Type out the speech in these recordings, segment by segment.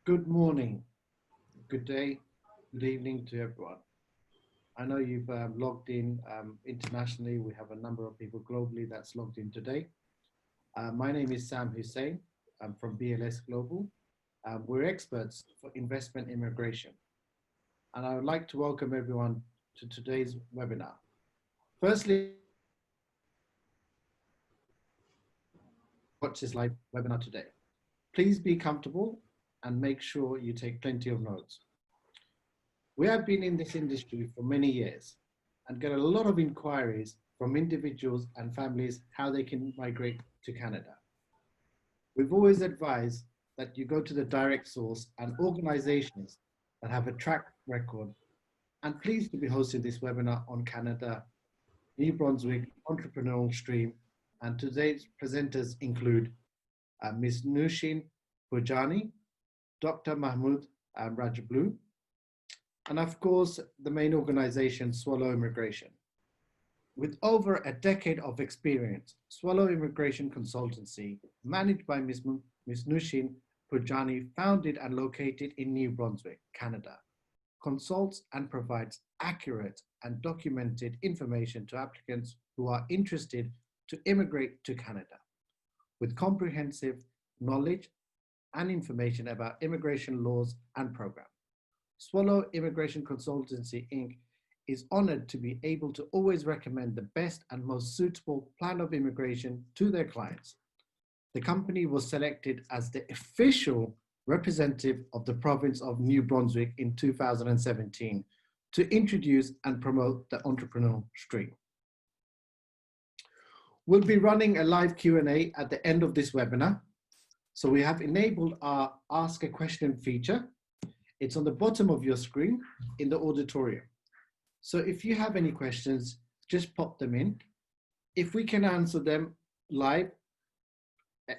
Good morning, good day, good evening to everyone. I know you've logged in internationally. We have a number of people globally that's logged in today. My name is Sam Hussein. I'm from BLS Global. We're experts for investment immigration. And I would like to welcome everyone to today's webinar. Firstly, watch this live webinar today. Please be comfortable and make sure you take plenty of notes. We have been in this industry for many years and get a lot of inquiries from individuals and families how they can migrate to Canada. We've always advised that you go to the direct source and organizations that have a track record, and pleased to be hosting this webinar on Canada, New Brunswick, Entrepreneurial Stream, and today's presenters include Ms. Nushin Pujani, Dr. Mahmoud Rajablu, and of course, the main organization, Swallow Immigration. With over a decade of experience, Swallow Immigration Consultancy, managed by Ms. Nushin Pujani, founded and located in New Brunswick, Canada, consults and provides accurate and documented information to applicants who are interested to immigrate to Canada, with comprehensive knowledge and information about immigration laws and programs. Swallow Immigration Consultancy, Inc. is honored to be able to always recommend the best and most suitable plan of immigration to their clients. The company was selected as the official representative of the province of New Brunswick in 2017 to introduce and promote the entrepreneurial stream. We'll be running a live Q&A at the end of this webinar. So we have enabled our Ask a Question feature. It's on the bottom of your screen in the auditorium. So if you have any questions, just pop them in. If we can answer them live,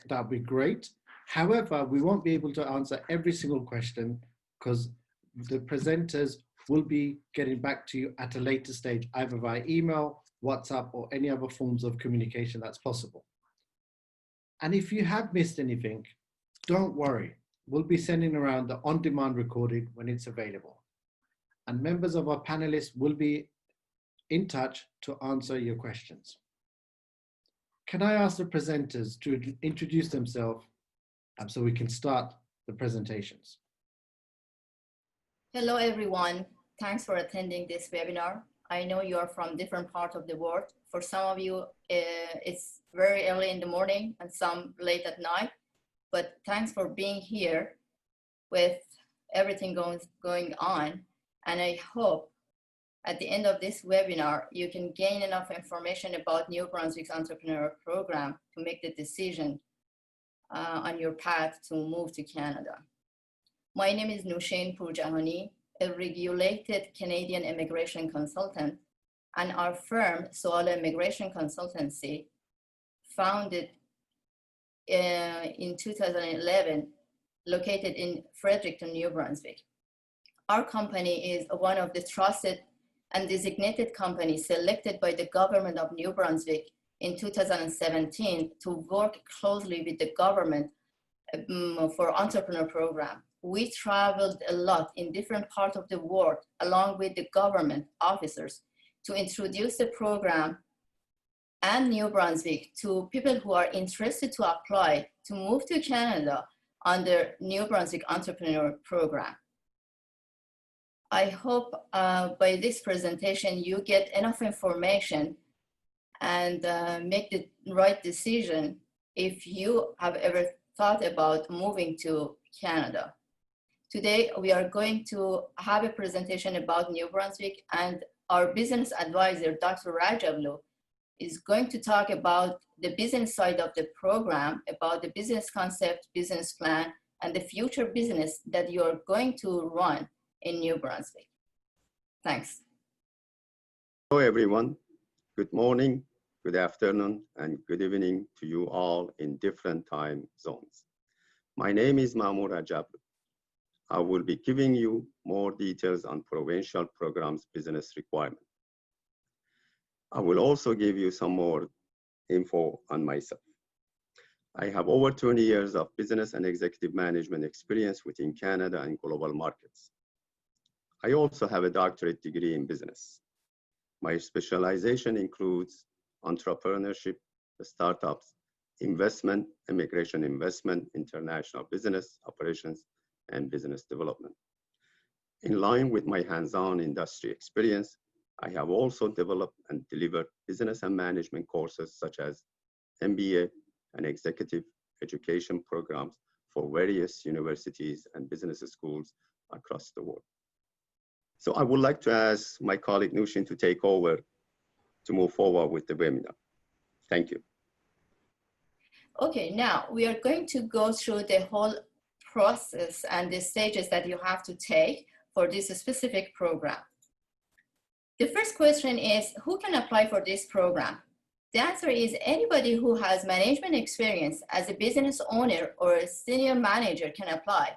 that'd be great. However, we won't be able to answer every single question because the presenters will be getting back to you at a later stage, either via email, WhatsApp, or any other forms of communication that's possible. And if you have missed anything, don't worry. We'll be sending around the on-demand recording when it's available. And members of our panelists will be in touch to answer your questions. Can I ask the presenters to introduce themselves so we can start the presentations? Hello, everyone. Thanks for attending this webinar. I know you are from different parts of the world. For some of you, it's very early in the morning and some late at night, but thanks for being here with everything going on. And I hope at the end of this webinar, you can gain enough information about New Brunswick's entrepreneurial program to make the decision on your path to move to Canada. My name is Nushin Pujani, a regulated Canadian immigration consultant, and our firm, Swallow Immigration Consultancy, founded in 2011, located in Fredericton, New Brunswick. Our company is one of the trusted and designated companies selected by the government of New Brunswick in 2017 to work closely with the government for entrepreneur program. We traveled a lot in different parts of the world along with the government officers to introduce the program and New Brunswick to people who are interested to apply to move to Canada under New Brunswick Entrepreneur Program. I hope by this presentation you get enough information and make the right decision if you have ever thought about moving to Canada. Today, we are going to have a presentation about New Brunswick, and our business advisor, Dr. Rajablu, is going to talk about the business side of the program, about the business concept, business plan, and the future business that you are going to run in New Brunswick. Thanks. Hello, everyone. Good morning, good afternoon, and good evening to you all in different time zones. My name is Mahmoud Rajablu. I will be giving you more details on Provincial program's business requirement. I will also give you some more info on myself. I have over 20 years of business and executive management experience within Canada and global markets. I also have a doctorate degree in business. My specialization includes entrepreneurship, startups, investment, immigration investment, international business operations, and business development. In line with my hands-on industry experience, I have also developed and delivered business and management courses such as MBA and executive education programs for various universities and business schools across the world. So I would like to ask my colleague Nushin to take over to move forward with the webinar. Thank you. Okay, now we are going to go through the whole process and the stages that you have to take for this specific program. The first question is, who can apply for this program? The answer is anybody who has management experience as a business owner or a senior manager can apply.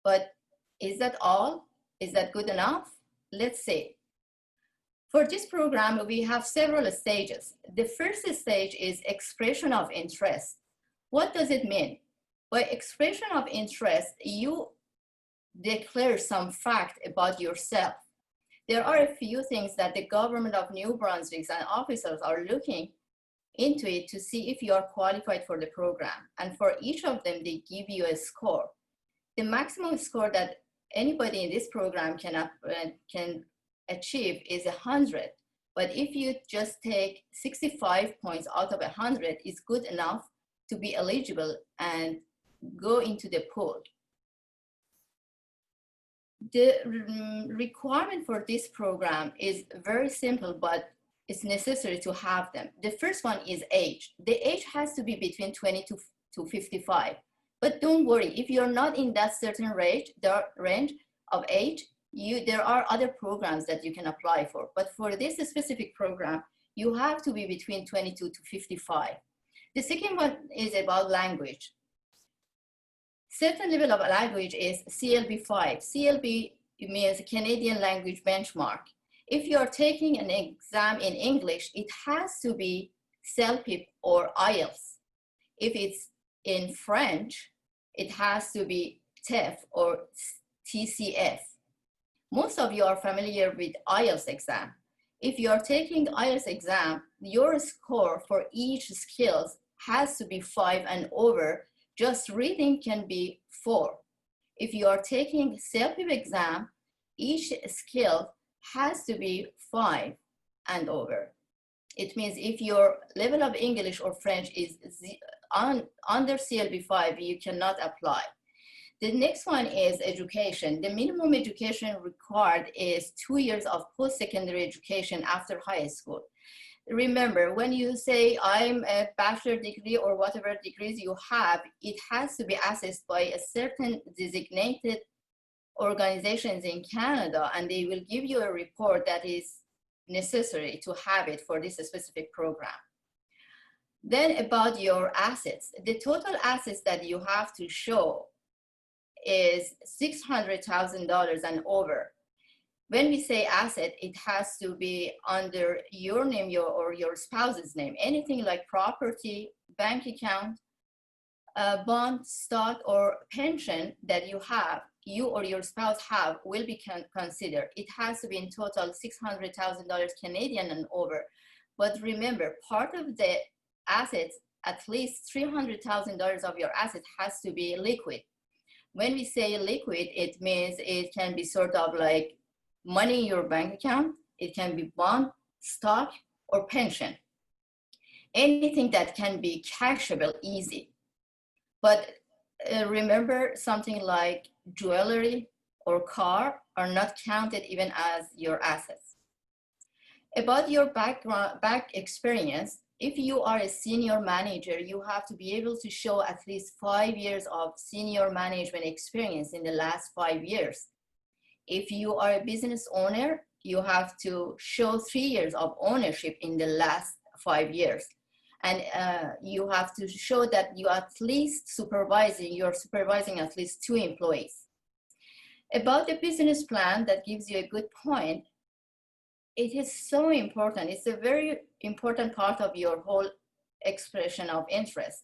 But is that all? Is that good enough? Let's see. For this program, we have several stages. The first stage is expression of interest. What does it mean? By expression of interest, you declare some fact about yourself. There are a few things that the government of New Brunswick and officers are looking into it to see if you are qualified for the program. And for each of them, they give you a score. The maximum score that anybody in this program can achieve is 100. But if you just take 65 points out of 100, it's good enough to be eligible and go into the pool. The requirement for this program is very simple, but it's necessary to have them. The first one is age. The age has to be between 20 to 55. But don't worry, if you're not in that certain range of age, there are other programs that you can apply for. But for this specific program, you have to be between 22 to 55. The second one is about language. Certain level of language is CLB 5. CLB means Canadian Language Benchmark. If you are taking an exam in English, it has to be CELPIP or IELTS. If it's in French, it has to be TEF or TCF. Most of you are familiar with IELTS exam. If you are taking IELTS exam, your score for each skills has to be 5 and over. Just reading can be 4. If you are taking CELPIP exam, each skill has to be 5 and over. It means if your level of English or French is under CLB 5, you cannot apply. The next one is education. The minimum education required is 2 years of post-secondary education after high school. Remember, when you say I'm a bachelor degree or whatever degrees you have, it has to be assessed by a certain designated organizations in Canada, and they will give you a report that is necessary to have it for this specific program. Then about your assets. The total assets that you have to show is $600,000 and over. When we say asset, it has to be under your name or your spouse's name. Anything like property, bank account, bond, stock, or pension that you have, you or your spouse have, will be considered. It has to be in total $600,000 Canadian and over. But remember, part of the assets, at least $300,000 of your asset has to be liquid. When we say liquid, it means it can be sort of like money in your bank account, it can be bond, stock, or pension. Anything that can be cashable easy. But remember, something like jewelry or car are not counted even as your assets. About your back experience, if you are a senior manager, you have to be able to show at least 5 years of senior management experience in the last 5 years. If you are a business owner, you have to show 3 years of ownership in the last 5 years. And you have to show that you are at least you're supervising at least 2 employees. About the business plan, that gives you a good point. It is so important. It's a very important part of your whole expression of interest.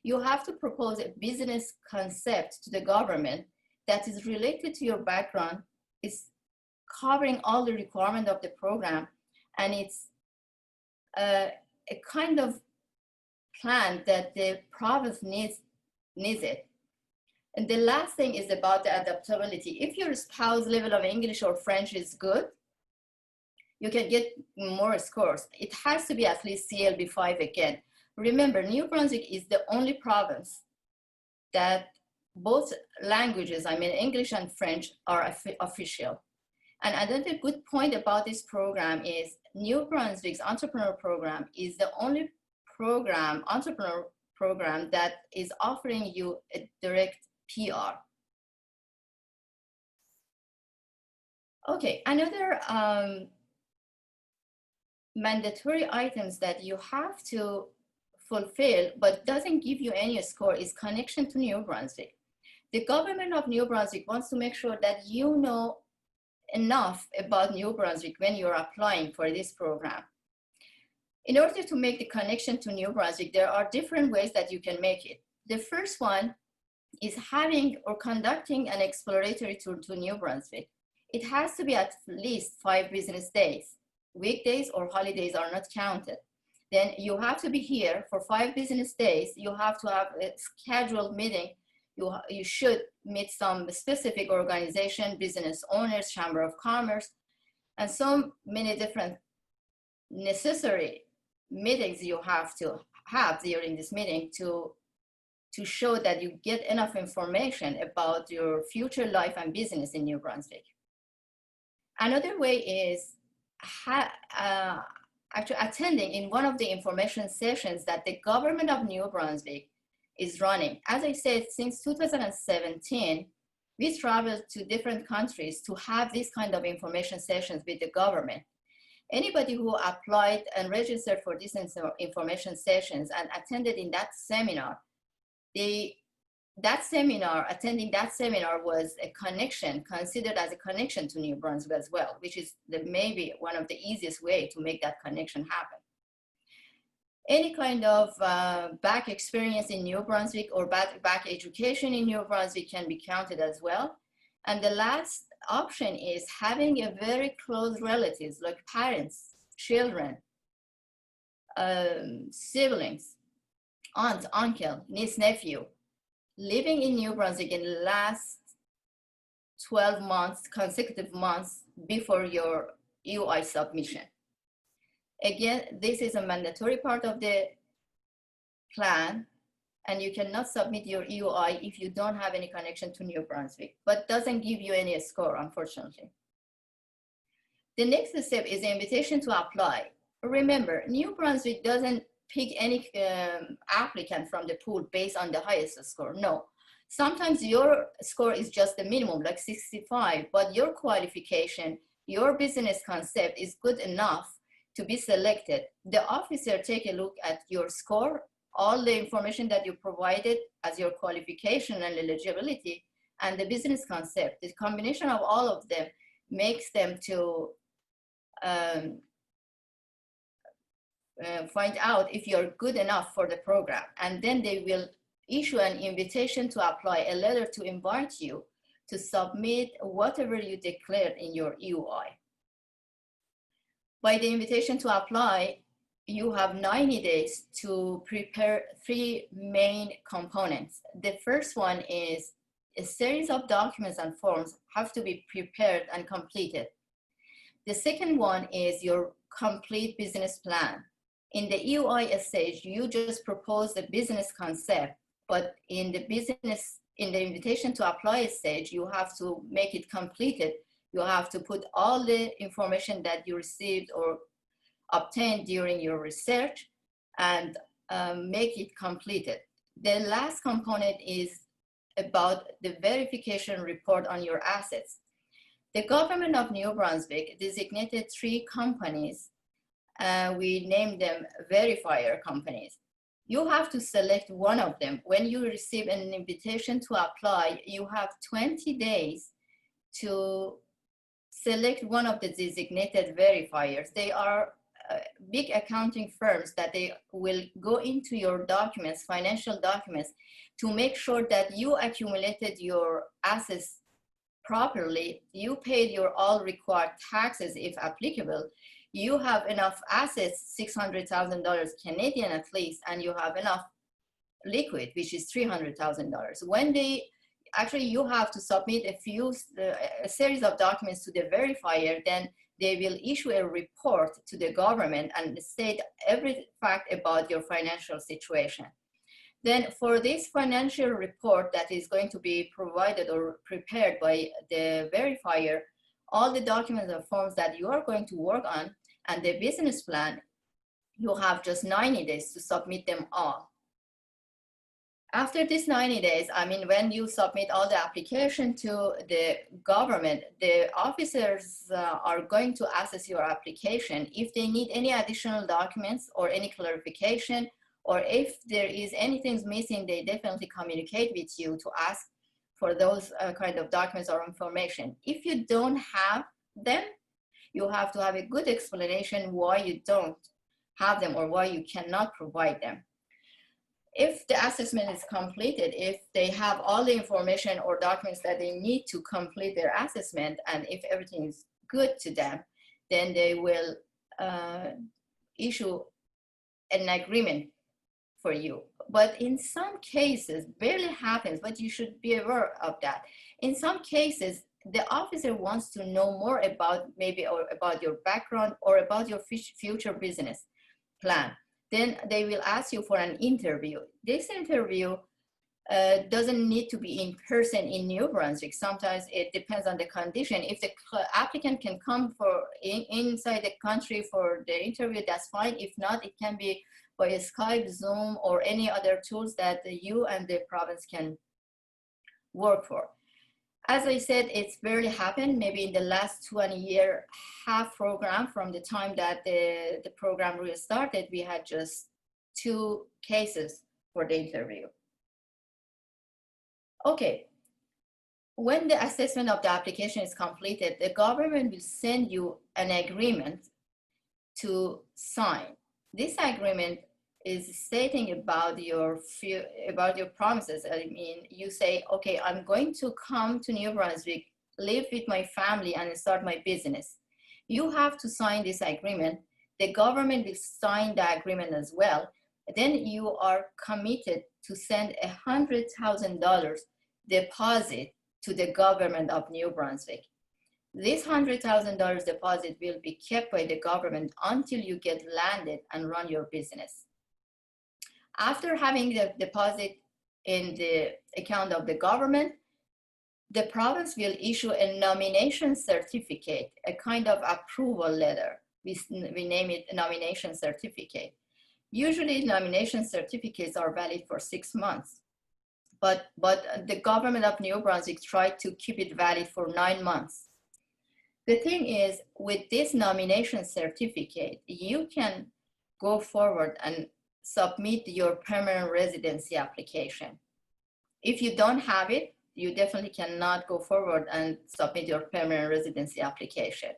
you have to propose a business concept to the government that is related to your background, is covering all the requirements of the program, and it's a kind of plan that the province needs it. And the last thing is about the adaptability. If your spouse level of English or French is good, you can get more scores. It has to be at least CLB 5 again. Remember, New Brunswick is the only province that both languages, I mean English and French, are official. And another good point about this program is New Brunswick's entrepreneur program is the only entrepreneur program that is offering you a direct PR. Okay, another mandatory items that you have to fulfill but doesn't give you any score is connection to New Brunswick. The government of New Brunswick wants to make sure that you know enough about New Brunswick when you're applying for this program. In order to make the connection to New Brunswick, there are different ways that you can make it. The first one is having or conducting an exploratory tour to New Brunswick. It has to be at least 5 business days. Weekdays or holidays are not counted. Then you have to be here for 5 business days. You have to have a scheduled meeting. You should meet some specific organization, business owners, Chamber of Commerce, and so many different necessary meetings you have to have during this meeting to show that you get enough information about your future life and business in New Brunswick. Another way is actually attending in one of the information sessions that the government of New Brunswick is running. As I said, since 2017, we traveled to different countries to have this kind of information sessions with the government. Anybody who applied and registered for these information sessions and attended in that seminar, attending that seminar was a connection, considered as a connection to New Brunswick as well, which is maybe one of the easiest way to make that connection happen. Any kind of back experience in New Brunswick or back education in New Brunswick can be counted as well. And the last option is having a very close relatives like parents, children, siblings, aunt, uncle, niece, nephew, living in New Brunswick in the last 12 months, consecutive months before your EOI submission. Again, this is a mandatory part of the plan, and you cannot submit your EOI if you don't have any connection to New Brunswick, but doesn't give you any score, unfortunately. The next step is the invitation to apply. Remember, New Brunswick doesn't pick any applicant from the pool based on the highest score. No, sometimes your score is just the minimum, like 65, but your qualification, your business concept is good enough to be selected. The officer take a look at your score, all the information that you provided as your qualification and eligibility, and the business concept. The combination of all of them makes them to find out if you're good enough for the program. And then they will issue an invitation to apply, a letter to invite you to submit whatever you declared in your EOI. By the invitation to apply, you have 90 days to prepare 3 main components. The first one is a series of documents and forms have to be prepared and completed. The second one is your complete business plan. In the EOI stage, you just propose the business concept, but in the invitation to apply stage, you have to make it completed. You have to put all the information that you received or obtained during your research and make it completed. The last component is about the verification report on your assets. The government of New Brunswick designated 3 companies. We named them verifier companies. You have to select one of them. When you receive an invitation to apply, you have 20 days to select one of the designated verifiers. They are big accounting firms that they will go into your documents, financial documents, to make sure that you accumulated your assets properly, you paid your all required taxes if applicable, you have enough assets, $600,000 Canadian at least, and you have enough liquid, which is $300,000. When they, actually you have to submit a series of documents to the verifier, then they will issue a report to the government and state every fact about your financial situation. Then for this financial report that is going to be provided or prepared by the verifier, all the documents and forms that you are going to work on and the business plan, you have just 90 days to submit them all. After this 90 days, I mean, when you submit all the application to the government, the officers are going to assess your application. If they need any additional documents or any clarification, or if there is anything missing, they definitely communicate with you to ask for those kind of documents or information. If you don't have them, you have to have a good explanation why you don't have them or why you cannot provide them. If the assessment is completed, if they have all the information or documents that they need to complete their assessment, and if everything is good to them, then they will issue an agreement for you. But in some cases, barely happens, but you should be aware of that. In some cases, the officer wants to know more about maybe or about your background or about your future business plan. Then they will ask you for an interview. This interview doesn't need to be in person in New Brunswick. Sometimes it depends on the condition. If the applicant can come inside the country for the interview, that's fine. If not, it can be by Skype, Zoom, or any other tools that you and the province can work for. As I said, it's barely happened. Maybe in the last 20-year half program, from the time that the program really started, we had just 2 cases for the interview. Okay, when the assessment of the application is completed, the government will send you an agreement to sign. This agreement is stating about your promises. I mean, you say, okay, I'm going to come to New Brunswick, live with my family, and start my business. You have to sign this agreement. The government will sign the agreement as well. Then you are committed to send $100,000 deposit to the government of New Brunswick. This $100,000 deposit will be kept by the government until you get landed and run your business. After having the deposit in the account of the government, the province will issue a nomination certificate, a kind of approval letter. We name it a nomination certificate. Usually nomination certificates are valid for 6 months, but the government of New Brunswick tried to keep it valid for 9 months. The thing is, with this nomination certificate, you can go forward and submit your permanent residency application. If you don't have it, you definitely cannot go forward and submit your permanent residency application.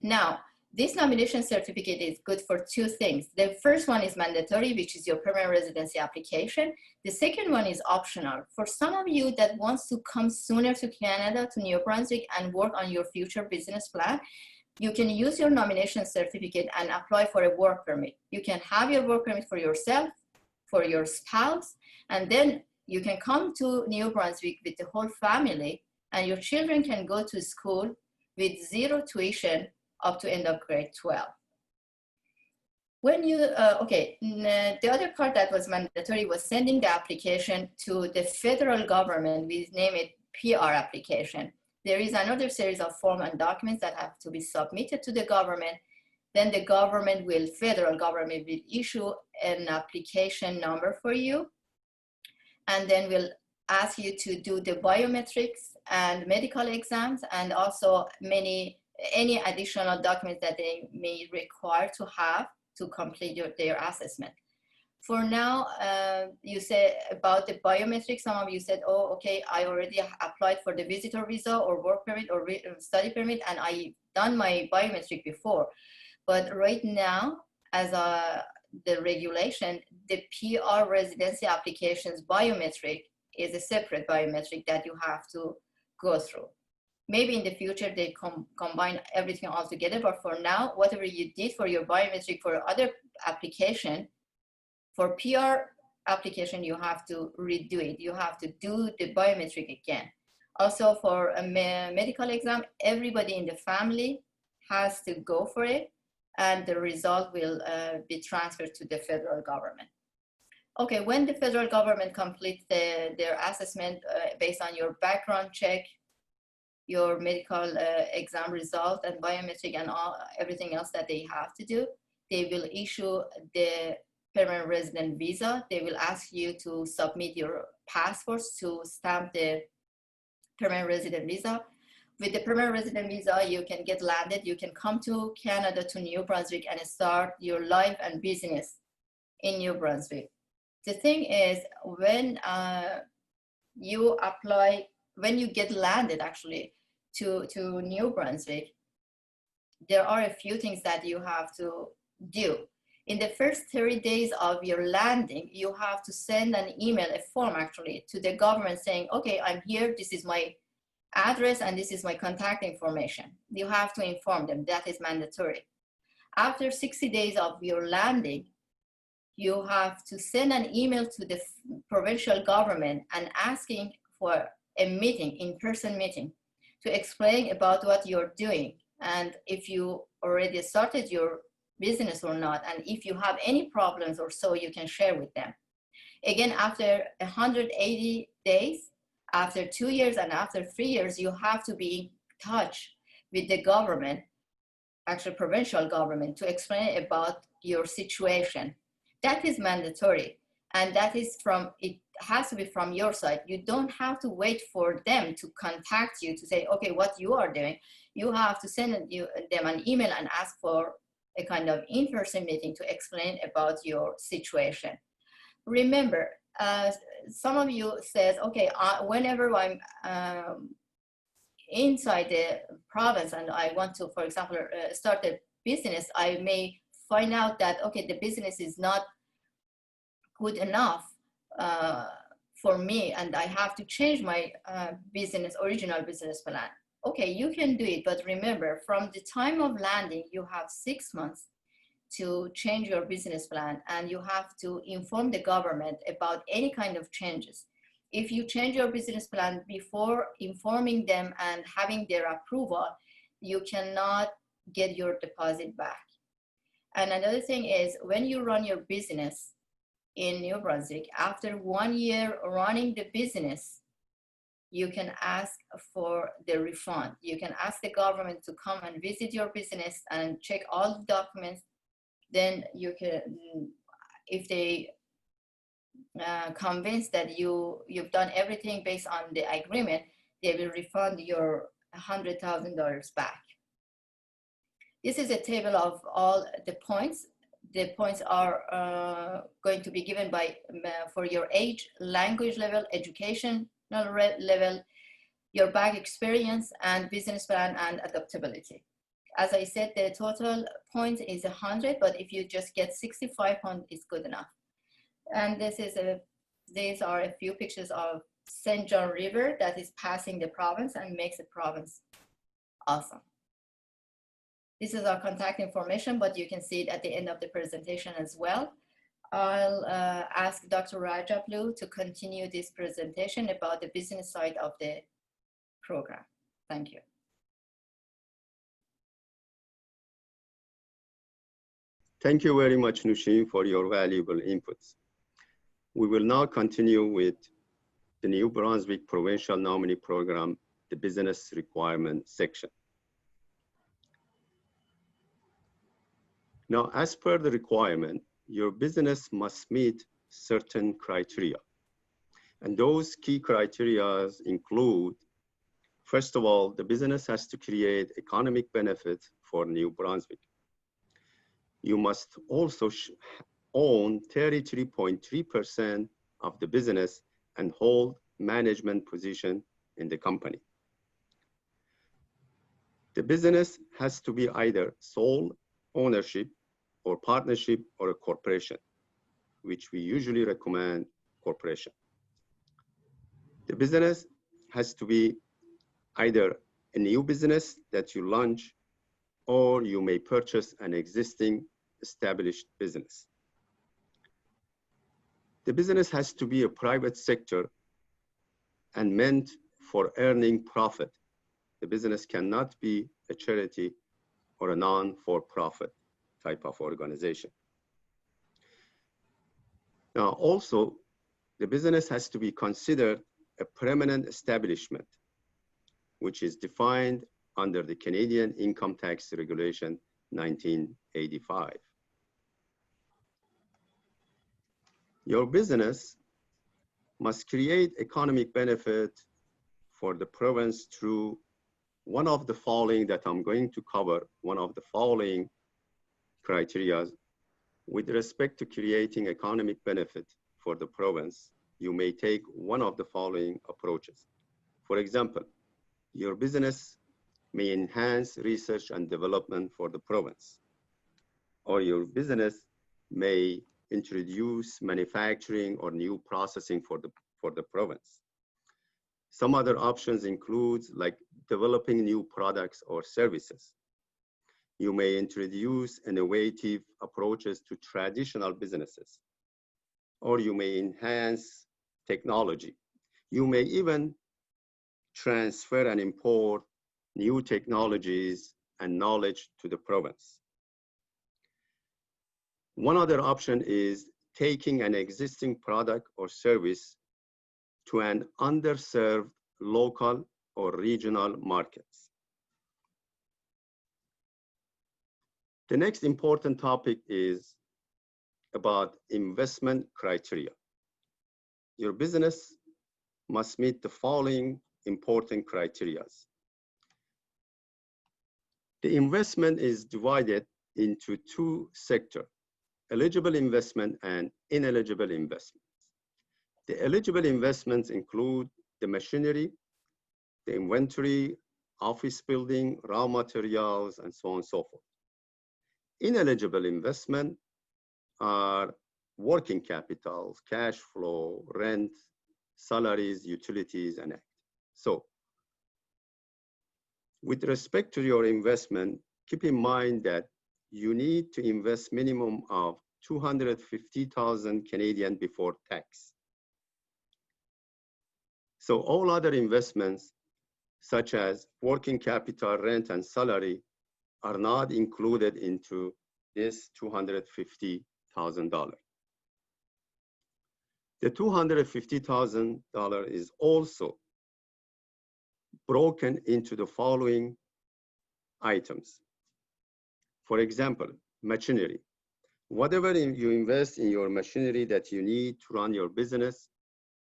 Now, this nomination certificate is good for 2 things. The first one is mandatory, which is your permanent residency application. The second one is optional. For some of you that wants to come sooner to Canada, to New Brunswick, and work on your future business plan, you can use your nomination certificate and apply for a work permit. You can have your work permit for yourself, for your spouse, and then you can come to New Brunswick with the whole family, and your children can go to school with 0 tuition up to end of grade 12. When you, the other part that was mandatory was sending the application to the federal government. We name it PR application. There is another series of forms and documents that have to be submitted to the government. Then the federal government will issue an application number for you, and then will ask you to do the biometrics and medical exams, and also any additional documents that they may require to have to complete their assessment. For now, you said about the biometrics, some of you said, oh, okay, I already applied for the visitor visa or work permit or study permit, and I've done my biometric before. But right now, as the regulation, the PR residency applications biometric is a separate biometric that you have to go through. Maybe in the future they combine everything all together, but for now, whatever you did for your biometric for other application, for PR application, you have to redo it. You have to do the biometric again. Also for a medical exam, everybody in the family has to go for it, and the result will be transferred to the federal government. Okay, when the federal government completes their assessment based on your background check, your medical exam result and biometric and everything else that they have to do, they will issue the permanent resident visa. They will ask you to submit your passports to stamp the permanent resident visa. With the permanent resident visa, you can get landed. You can come to Canada, to New Brunswick, and start your life and business in New Brunswick. The thing is, when you apply, when you get landed actually to New Brunswick, there are a few things that you have to do. In the first 30 days of your landing, you have to send an email, a form actually, to the government saying, okay, I'm here, this is my address, and this is my contact information. You have to inform them, that is mandatory. After 60 days of your landing, you have to send an email to the provincial government and asking for a meeting, in-person meeting, to explain about what you're doing, and if you already started your business or not, and if you have any problems or so, you can share with them. Again, after 180 days, after 2 years, and after 3 years, you have to be in touch with the government, actually provincial government, to explain about your situation. That is mandatory, and that is it has to be from your side. You don't have to wait for them to contact you to say, okay, what you are doing. You have to send them an email and ask for a kind of in-person meeting to explain about your situation. Remember, some of you says, okay, whenever I'm inside the province and I want to, for example, start a business, I may find out that, okay, the business is not good enough for me, and I have to change my original business plan. Okay, you can do it, but remember, from the time of landing, you have 6 months to change your business plan, and you have to inform the government about any kind of changes. If you change your business plan before informing them and having their approval, you cannot get your deposit back. And another thing is, when you run your business in New Brunswick, after 1 year running the business, you can ask for the refund. You can ask the government to come and visit your business and check all the documents. Then you can, if they convince that you've done everything based on the agreement, they will refund your $100,000 back. This is a table of all the points. The points are going to be given for your age, language level, educational level, your back experience, and business plan and adaptability. As I said, the total points is 100, but if you just get 65 points, it's good enough. And these are a few pictures of St. John River that is passing the province and makes the province awesome. This is our contact information, but you can see it at the end of the presentation as well. I'll ask Dr. Rajaplu to continue this presentation about the business side of the program. Thank you. Thank you very much, Nushin, for your valuable inputs. We will now continue with the New Brunswick Provincial Nominee Program, the business requirement section. Now, as per the requirement, your business must meet certain criteria. And those key criteria include, first of all, the business has to create economic benefit for New Brunswick. You must also own 33.3% of the business and hold management position in the company. The business has to be either sole ownership or partnership or a corporation, which we usually recommend corporation. The business has to be either a new business that you launch, or you may purchase an existing established business. The business has to be a private sector and meant for earning profit. The business cannot be a charity or a non-for-profit type of organization. Now, also, the business has to be considered a permanent establishment, which is defined under the Canadian Income Tax Regulation 1985. Your business must create economic benefit for the province through one of the following that I'm going to cover, one of the following criteria. With respect to creating economic benefit for the province, you may take one of the following approaches. For example, your business may enhance research and development for the province, or your business may introduce manufacturing or new processing for the province. Some other options include like developing new products or services. You may introduce innovative approaches to traditional businesses, or you may enhance technology. You may even transfer and import new technologies and knowledge to the province. One other option is taking an existing product or service to an underserved local or regional markets. The next important topic is about investment criteria. Your business must meet the following important criteria. The investment is divided into two sectors: eligible investment and ineligible investments. The eligible investments include the machinery, the inventory, office building, raw materials, and so on and so forth. Ineligible investment are working capitals, cash flow, rent, salaries, utilities, and act. So, with respect to your investment, keep in mind that you need to invest minimum of 250,000 Canadian before tax. So all other investments, such as working capital, rent, and salary, are not included into this $250,000. The $250,000 is also broken into the following items. For example, machinery. Whatever you invest in your machinery that you need to run your business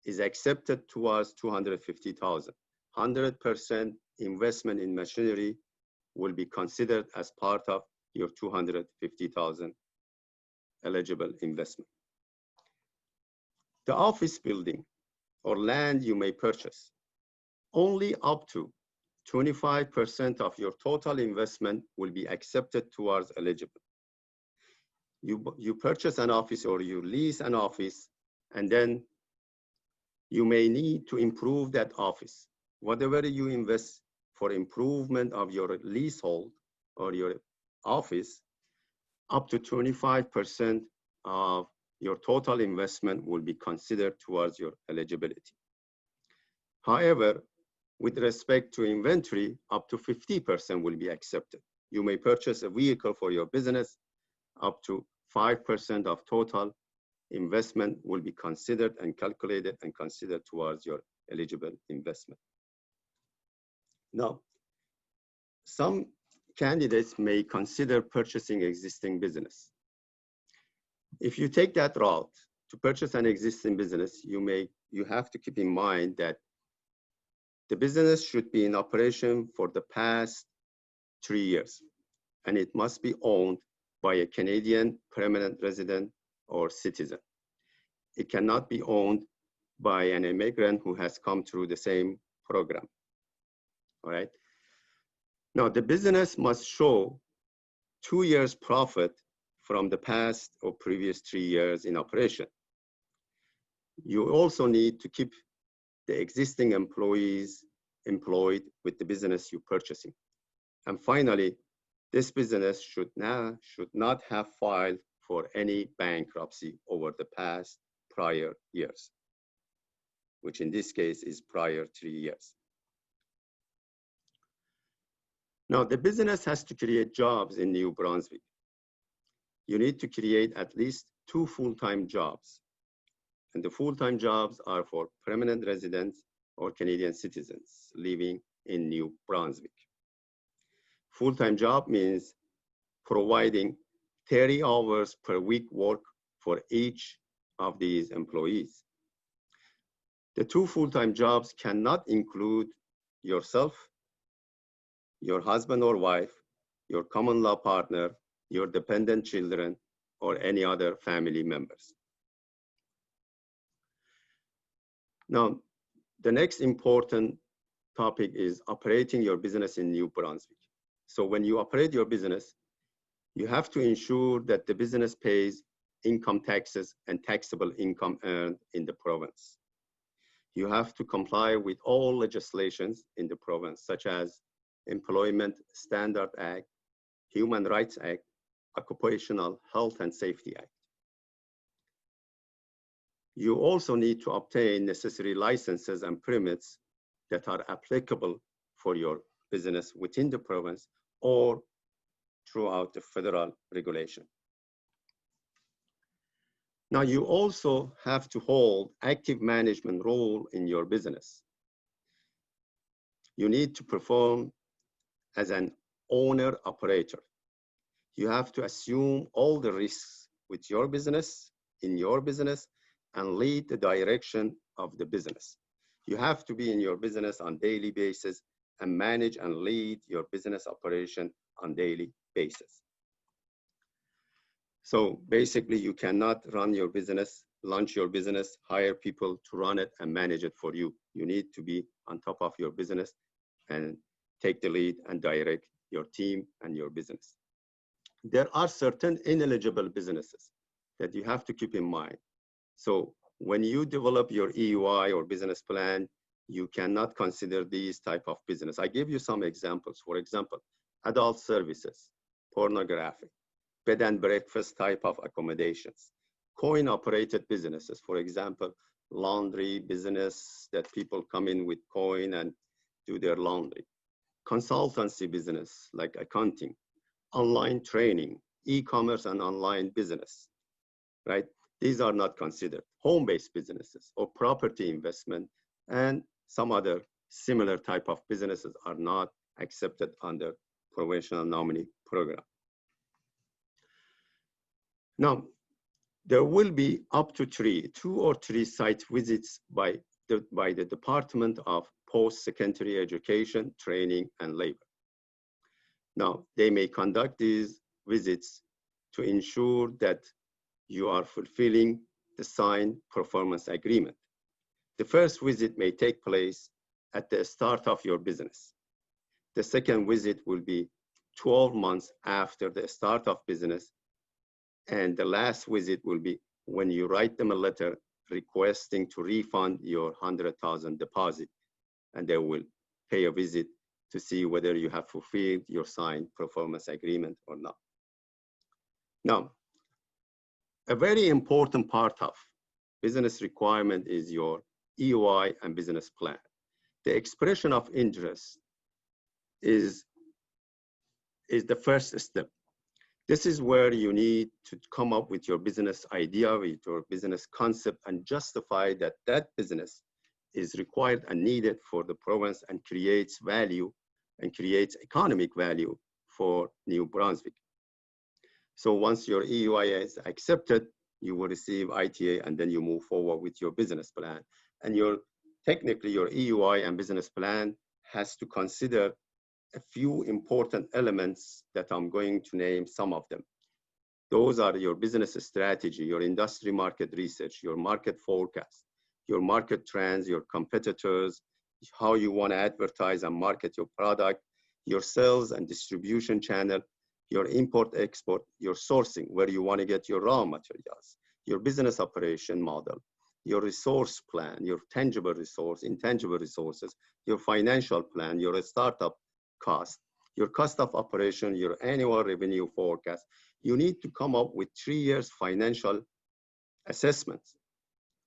is accepted towards $250,000. 100% investment in machinery will be considered as part of your $250,000 eligible investment. The office building or land you may purchase, only up to 25% of your total investment will be accepted towards eligible. You purchase an office or you lease an office, and then you may need to improve that office. Whatever you invest for improvement of your leasehold or your office, up to 25% of your total investment will be considered towards your eligibility. However, with respect to inventory, up to 50% will be accepted. You may purchase a vehicle for your business, up to 5% of total investment will be considered and calculated and considered towards your eligible investment. Now, some candidates may consider purchasing existing business. If you take that route to purchase an existing business, you have to keep in mind that the business should be in operation for the past 3 years, and it must be owned by a Canadian permanent resident or citizen. It cannot be owned by an immigrant who has come through the same program, all right? Now, the business must show 2 years profit from the past or previous 3 years in operation. You also need to keep the existing employees employed with the business you're purchasing. And finally, this business should not have filed for any bankruptcy over the past prior years, which in this case is prior 3 years. Now, the business has to create jobs in New Brunswick. You need to create at least 2 full-time jobs. And the full-time jobs are for permanent residents or Canadian citizens living in New Brunswick. Full-time job means providing 30 hours per week work for each of these employees. The 2 full-time jobs cannot include yourself, your husband or wife, your common law partner, your dependent children, or any other family members. Now, the next important topic is operating your business in New Brunswick. So when you operate your business, you have to ensure that the business pays income taxes and taxable income earned in the province. You have to comply with all legislations in the province, such as Employment Standard Act, Human Rights Act, Occupational Health and Safety Act. You also need to obtain necessary licenses and permits that are applicable for your business within the province or throughout the federal regulation. Now, you also have to hold active management role in your business. You need to perform as an owner operator. You have to assume all the risks with your business, in your business, and lead the direction of the business. You have to be in your business on a daily basis and manage and lead your business operation on a daily basis. So basically, you cannot run your business, launch your business, hire people to run it and manage it for you. You need to be on top of your business and take the lead and direct your team and your business. There are certain ineligible businesses that you have to keep in mind. So when you develop your EOI or business plan, you cannot consider these type of business. I give you some examples. For example, adult services, pornography, bed and breakfast type of accommodations, coin-operated businesses, for example, laundry business that people come in with coin and do their laundry, consultancy business like accounting, online training, e-commerce and online business, right? These are not considered. Home-based businesses or property investment and some other similar type of businesses are not accepted under Provincial Nominee Program. Now, there will be up to 2 or 3 site visits by the Department of Post-Secondary Education, Training and Labor. Now, they may conduct these visits to ensure that you are fulfilling the signed performance agreement. The first visit may take place at the start of your business. The second visit will be 12 months after the start of business. And the last visit will be when you write them a letter requesting to refund your $100,000 deposit. And they will pay a visit to see whether you have fulfilled your signed performance agreement or not. Now, a very important part of business requirement is your EOI and business plan. The expression of interest is the first step. This is where you need to come up with your business idea, with your business concept, and justify that that business is required and needed for the province and creates value and creates economic value for New Brunswick. So once your EOI is accepted, you will receive ITA and then you move forward with your business plan. And technically your EOI and business plan has to consider a few important elements that I'm going to name some of them. Those are your business strategy, your industry market research, your market forecast, your market trends, your competitors, how you want to advertise and market your product, your sales and distribution channel, your import-export, your sourcing, where you want to get your raw materials, your business operation model, your resource plan, your tangible resource, intangible resources, your financial plan, your startup cost, your cost of operation, your annual revenue forecast. You need to come up with 3 years financial assessments.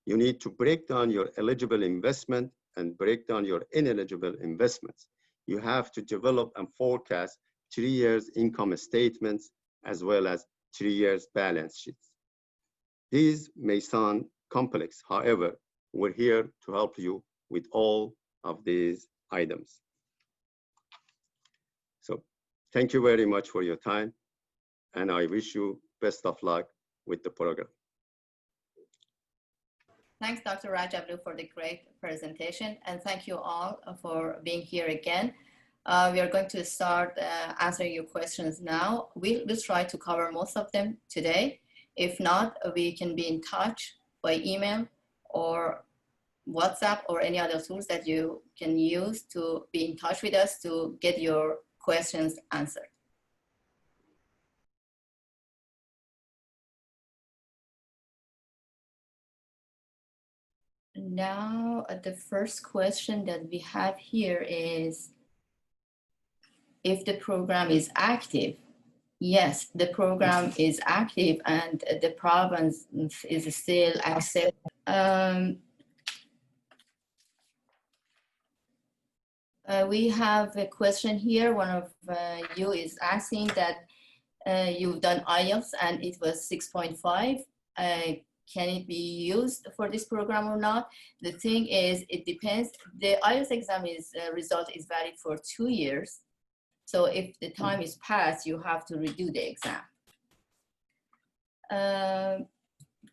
You need to break down your eligible investment and break down your ineligible investments. You have to develop and forecast 3 years income statements as well as 3 years balance sheets. These may sound complex. However, we're here to help you with all of these items. So thank you very much for your time, and I wish you best of luck with the program. Thanks, Dr. Rajablu, for the great presentation, and thank you all for being here again. We are going to start answering your questions now. We'll try to cover most of them today. If not, we can be in touch by email or WhatsApp or any other tools that you can use to be in touch with us to get your questions answered. Now, the first question that we have here is, if the program is active. Yes, the program is active and the province is still accepting. We have a question here. One of you is asking that you've done IELTS and it was 6.5. Can it be used for this program or not? The thing is, it depends. The IELTS exam result is valid for 2 years. So if the time is passed, you have to redo the exam.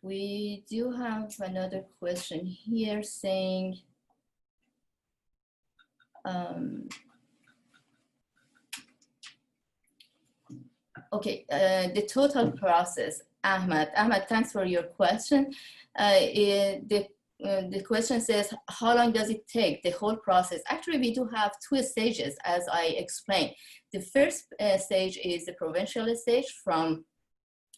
We do have another question here saying, okay, the total process. Ahmad, thanks for your question. The question says, how long does it take, the whole process? Actually, we do have 2 stages, as I explained. The first stage is the provincial stage, from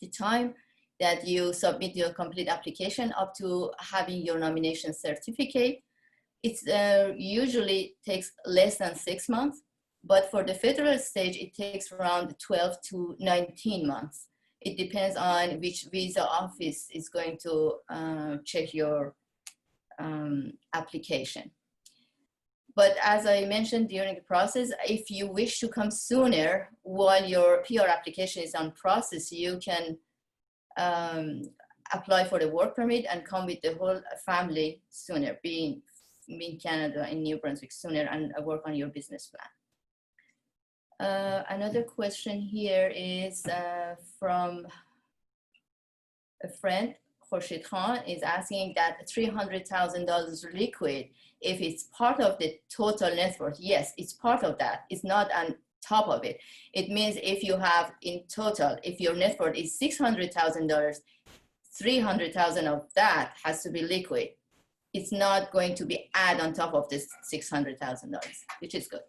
the time that you submit your complete application up to having your nomination certificate. It usually takes less than 6 months, but for the federal stage, it takes around 12 to 19 months. It depends on which visa office is going to check your application. But as I mentioned during the process, if you wish to come sooner while your PR application is on process, you can apply for the work permit and come with the whole family sooner, being in Canada, in New Brunswick sooner, and work on your business plan. Another question here is from a friend. Khurshid Khan is asking that $300,000 liquid, if it's part of the total net worth. Yes, it's part of that. It's not on top of it. It means if you have in total, if your net worth is $600,000, $300,000 of that has to be liquid. It's not going to be added on top of this $600,000, which is good.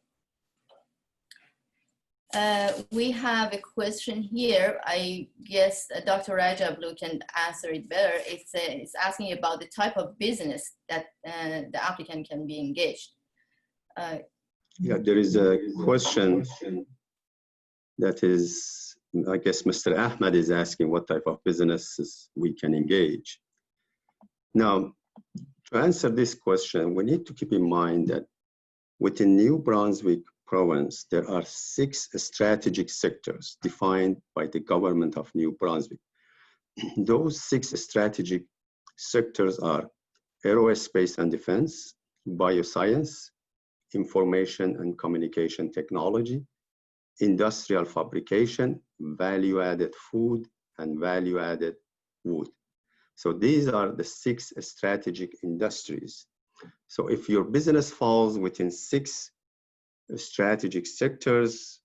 We have a question here. I guess Dr. Rajablu can answer it better. It's asking about the type of business that the applicant can be engaged. Yeah, there is a question that is, I guess Mr. Ahmed is asking what type of businesses we can engage. Now, to answer this question, we need to keep in mind that within New Brunswick province, there are 6 strategic sectors defined by the government of New Brunswick. Those 6 strategic sectors are aerospace and defense, bioscience, information and communication technology, industrial fabrication, value-added food, and value-added wood. So these are the 6 strategic industries. So if your business falls within 6 strategic sectors,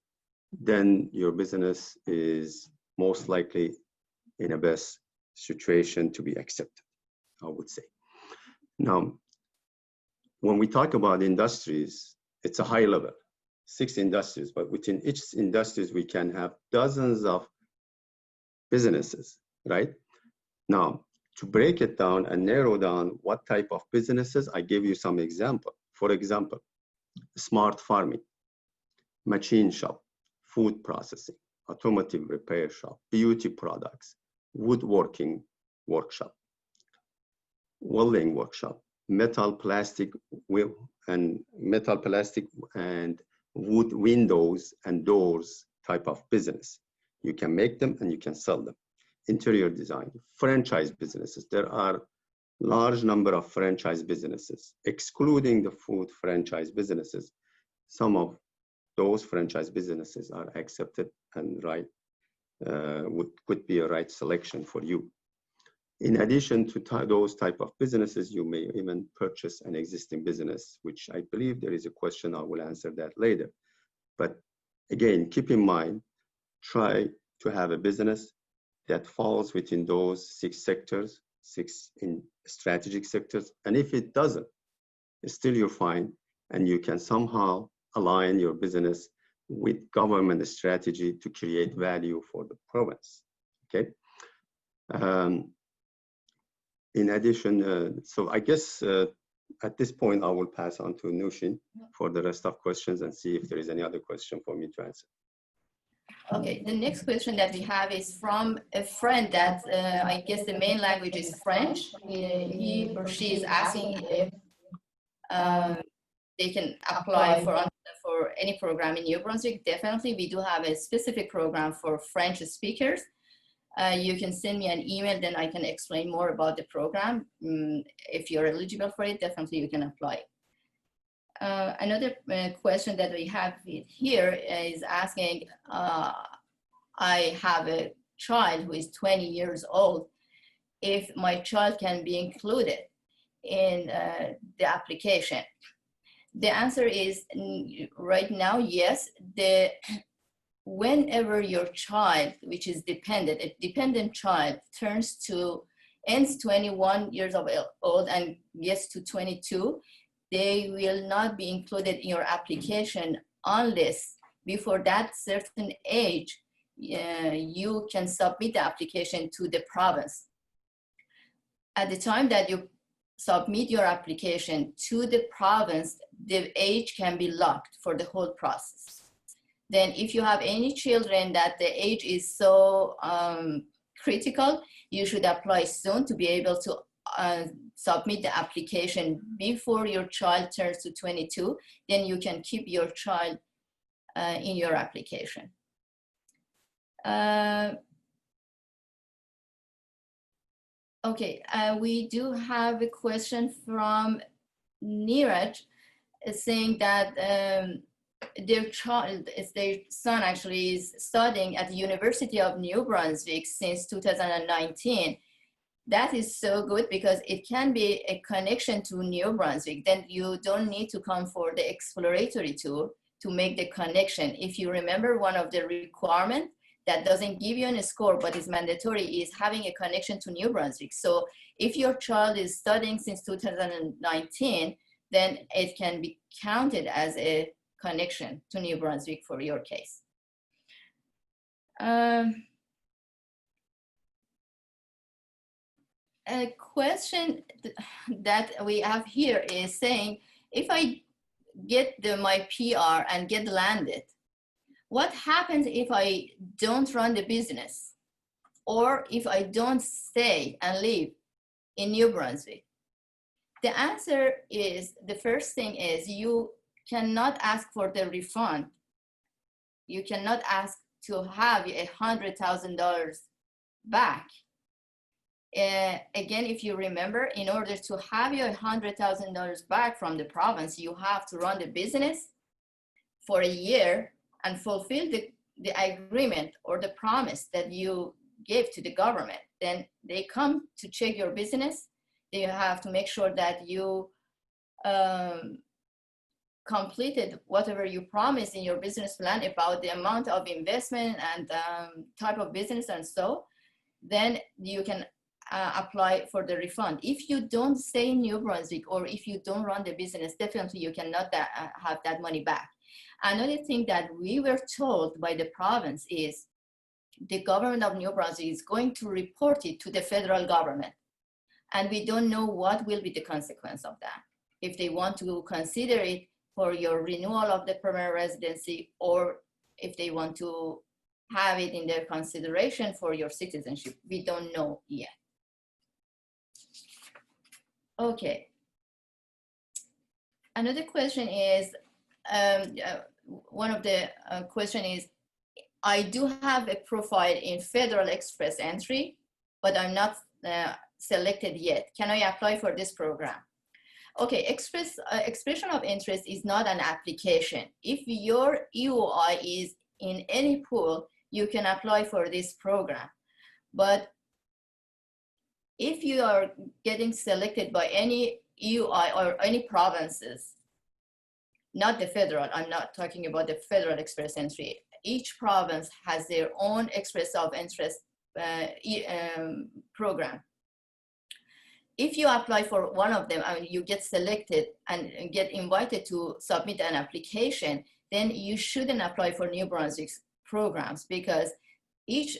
then your business is most likely in a best situation to be accepted, I would say. Now, when we talk about industries, it's a high level. 6 industries, but within each industries, we can have dozens of businesses, right? Now, to break it down and narrow down what type of businesses, I give you some example. For example, smart farming, machine shop, food processing, automotive repair shop, beauty products, woodworking workshop, welding workshop, metal, plastic, and wood windows and doors type of business. You can make them and you can sell them. Interior design, franchise businesses. There are large number of franchise businesses, excluding the food franchise businesses. Some of those franchise businesses are accepted and could be a right selection for you. In addition to those type of businesses, you may even purchase an existing business, which I believe there is a question. I will answer that later. But again, keep in mind, try to have a business that falls within those 6 sectors, 6 in strategic sectors. And if it doesn't, still you're fine. And you can somehow align your business with government strategy to create value for the province, okay? In addition, so I guess at this point, I will pass on to Nushin for the rest of questions and see if there is any other question for me to answer. Okay, the next question that we have is from a friend that I guess the main language is French. He or she is asking if they can apply for any program in New Brunswick. Definitely, we do have a specific program for French speakers. You can send me an email, then I can explain more about the program. If you're eligible for it, definitely you can apply. Another question that we have here is asking, I have a child who is 20 years old, if my child can be included in the application. The answer is right now, yes. Whenever your child, which is a dependent child, ends 21 years old and gets to 22, they will not be included in your application unless before that certain age, you can submit the application to the province. At the time that you submit your application to the province, the age can be locked for the whole process. Then if you have any children that the age is so critical, you should apply soon to be able to submit the application before your child turns to 22. Then you can keep your child in your application. Okay, we do have a question from Neeraj saying that their son actually is studying at the University of New Brunswick since 2019. That is so good because it can be a connection to New Brunswick. Then you don't need to come for the exploratory tour to make the connection. If you remember, one of the requirements that doesn't give you a score but is mandatory is having a connection to New Brunswick. So if your child is studying since 2019, then it can be counted as a connection to New Brunswick for your case. A question that we have here is saying, if I get my PR and get landed, what happens if I don't run the business? Or if I don't stay and live in New Brunswick? The answer is, the first thing is, you cannot ask for the refund. You cannot ask to have $100,000 back. Again, if you remember, in order to have your $100,000 back from the province, you have to run the business for a year and fulfill the agreement or the promise that you gave to the government. Then they come to check your business. You have to make sure that you completed whatever you promised in your business plan about the amount of investment and type of business and so. Then you can apply for the refund. If you don't stay in New Brunswick or if you don't run the business, definitely you cannot have that money back. Another thing that we were told by the province is the government of New Brunswick is going to report it to the federal government. And we don't know what will be the consequence of that. If they want to consider it for your renewal of the permanent residency, or if they want to have it in their consideration for your citizenship. We don't know yet. Okay. Another question is, one of the question is, I do have a profile in Federal Express Entry, but I'm not selected yet. Can I apply for this program? Okay, expression of interest is not an application. If your EOI is in any pool, you can apply for this program. But if you are getting selected by any EOI or any provinces, not the federal, I'm not talking about the Federal Express Entry. Each province has their own express of interest program. If you apply for one of them and you get selected and get invited to submit an application, then you shouldn't apply for New Brunswick's programs, because each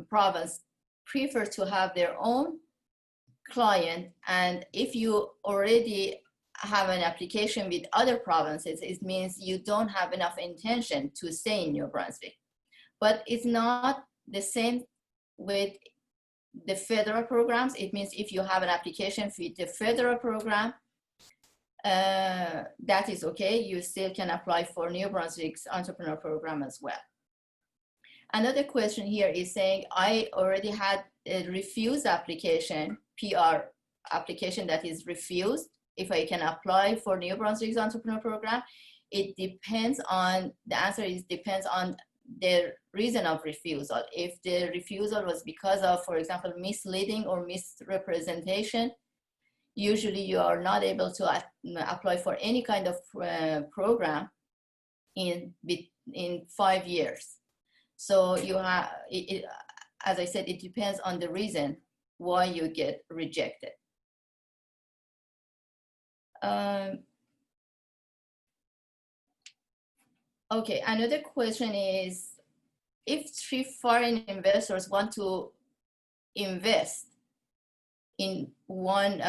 province prefers to have their own client. And if you already have an application with other provinces, it means you don't have enough intention to stay in New Brunswick. But it's not the same with the federal programs. It means if you have an application with the federal program, that is okay. You still can apply for New Brunswick's entrepreneur program as well. Another question here is saying, I already had a refused application, PR application that is refused. If I can apply for New Brunswick's entrepreneur program, it depends on, the answer is depends on the reason of refusal. If the refusal was because of, for example, misleading or misrepresentation, usually you are not able to apply for any kind of program in 5 years. So you have, as I said, it depends on the reason why you get rejected. Okay, another question is, if 3 foreign investors want to invest in one